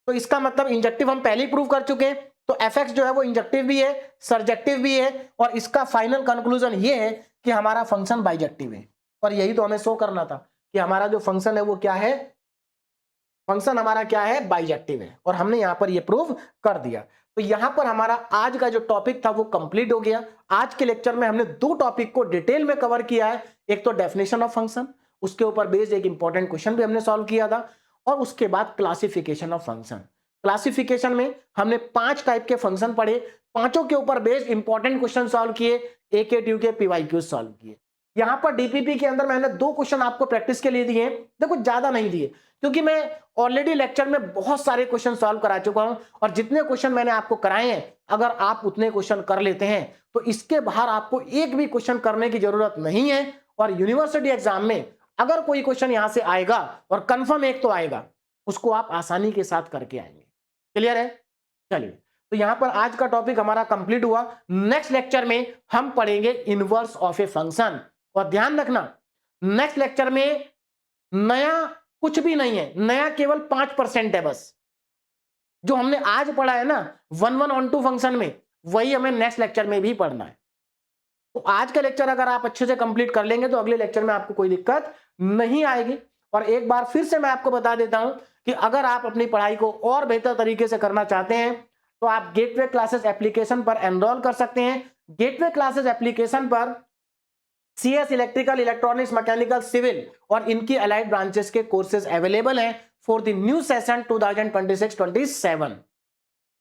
तो इसका मतलब इंजेक्टिव हम पहले ही प्रूव कर चुके हैं। तो fx जो है वो इंजेक्टिव भी है, सर्जेक्टिव भी है, और इसका फाइनल कंक्लूजन ये है कि हमारा फंक्शन बाइजेक्टिव है। और यही तो हमें शो करना था कि हमारा जो फंक्शन है वो क्या है, फंक्शन हमारा क्या है, बाइजेक्टिव है, और हमने यहां पर ये प्रूव कर दिया। तो यहां पर हमारा आज का जो टॉपिक था वो कंप्लीट हो गया। आज के लेक्चर में हमने 2 टॉपिक को डिटेल में कवर किया है, एक तो डेफिनेशन ऑफ फंक्शन, उसके ऊपर बेस्ड एक इंपॉर्टेंट क्वेश्चन भी हमने सॉल्व किया था, और उसके बाद क्लासिफिकेशन ऑफ फंक्शन। क्लासिफिकेशन में हमने 5 टाइप के फंक्शन पढ़े, पांचों के ऊपर बेस्ड इंपॉर्टेंट क्वेश्चन सॉल्व किए, एके ट्यू के पीवाईक्यू सॉल्व किए। यहां पर डीपीपी के अंदर मैंने 2 क्वेश्चन आपको प्रैक्टिस के लिए दिए हैं, देखो ज्यादा नहीं दिए क्योंकि मैं ऑलरेडी लेक्चर में बहुत सारे क्वेश्चन सॉल्व करा चुका हूं, और जितने क्वेश्चन मैंने आपको कराए हैं अगर आप उतने क्वेश्चन कर लेते हैं तो इसके बाहर आपको एक भी क्वेश्चन करने की जरूरत नहीं है। और यूनिवर्सिटी एग्जाम में अगर कोई क्वेश्चन यहां से आएगा, और कंफर्म एक तो आएगा, उसको आप आसानी के साथ करके आएंगे। क्लियर है? चलिए, तो यहां पर आज का टॉपिक हमारा कंप्लीट हुआ। नेक्स्ट लेक्चर में हम पढ़ेंगे इनवर्स ऑफ ए फंक्शन। और ध्यान रखना, नेक्स्ट लेक्चर में नया कुछ भी नहीं है, नया केवल 5% है बस। जो हमने आज पढ़ा है ना 1 1 on 2 फंक्शन में, वही हमें नेक्स्ट लेक्चर में भी पढ़ना है। तो आज का लेक्चर अगर आप अच्छे से कंप्लीट कर लेंगे तो अगले लेक्चर में आपको कोई दिक्कत नहीं आएगी। और एक बार फिर से मैं आपको बता देता हूं कि अगर आप अपनी पढ़ाई को और बेहतर तरीके से करना चाहते हैं तो आप गेटवे क्लासेस एप्लीकेशन पर एनरोल कर सकते हैं। गेटवे क्लासेस एप्लीकेशन पर CS, electrical, electronics, mechanical, civil और इनकी अलाइड ब्रांचेस के कोर्सेज अवेलेबल हैं for the new session 2026-27।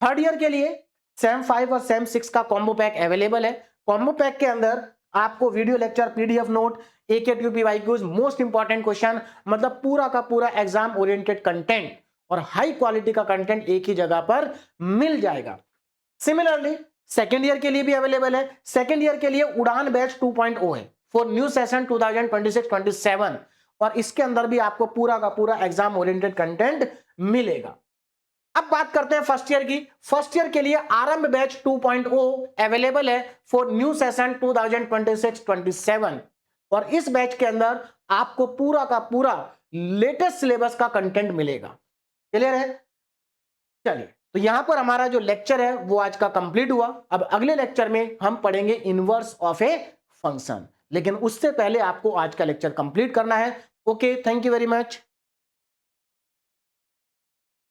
Third year के लिए सेम 5 और सेम 6 का कॉम्बो पैक अवेलेबल है। कॉम्बो पैक के अंदर आपको video lecture, PDF notes, AKTU PYQs, most important question, मतलब पूरा का पूरा एग्जाम ओरिएंटेड कंटेंट और हाई क्वालिटी का कंटेंट एक ही जगह पर मिल जाएगा। सिमिलरली सेकेंड ईयर के लिए भी अवेलेबल है। सेकेंड ईयर के लिए उड़ान बैच 2.0 है फॉर न्यू सेशन 2026-27, और इसके अंदर भी आपको पूरा का पूरा एग्जाम ओरिएंटेड कंटेंट मिलेगा। अब बात करते हैं फर्स्ट ईयर की। फर्स्ट ईयर के लिए आरंभ बैच 2.0 अवेलेबल है फॉर न्यू सेशन 2026-27, और इस बैच के अंदर आपको पूरा का पूरा लेटेस्ट सिलेबस का कंटेंट मिलेगा। क्लियर है? चलिए, तो यहां पर हमारा जो लेक्चर है वो आज का कंप्लीट हुआ। अब अगले लेक्चर में हम पढ़ेंगे इनवर्स ऑफ ए फंक्शन, लेकिन उससे पहले आपको आज का लेक्चर कंप्लीट करना है। Okay, thank you very much.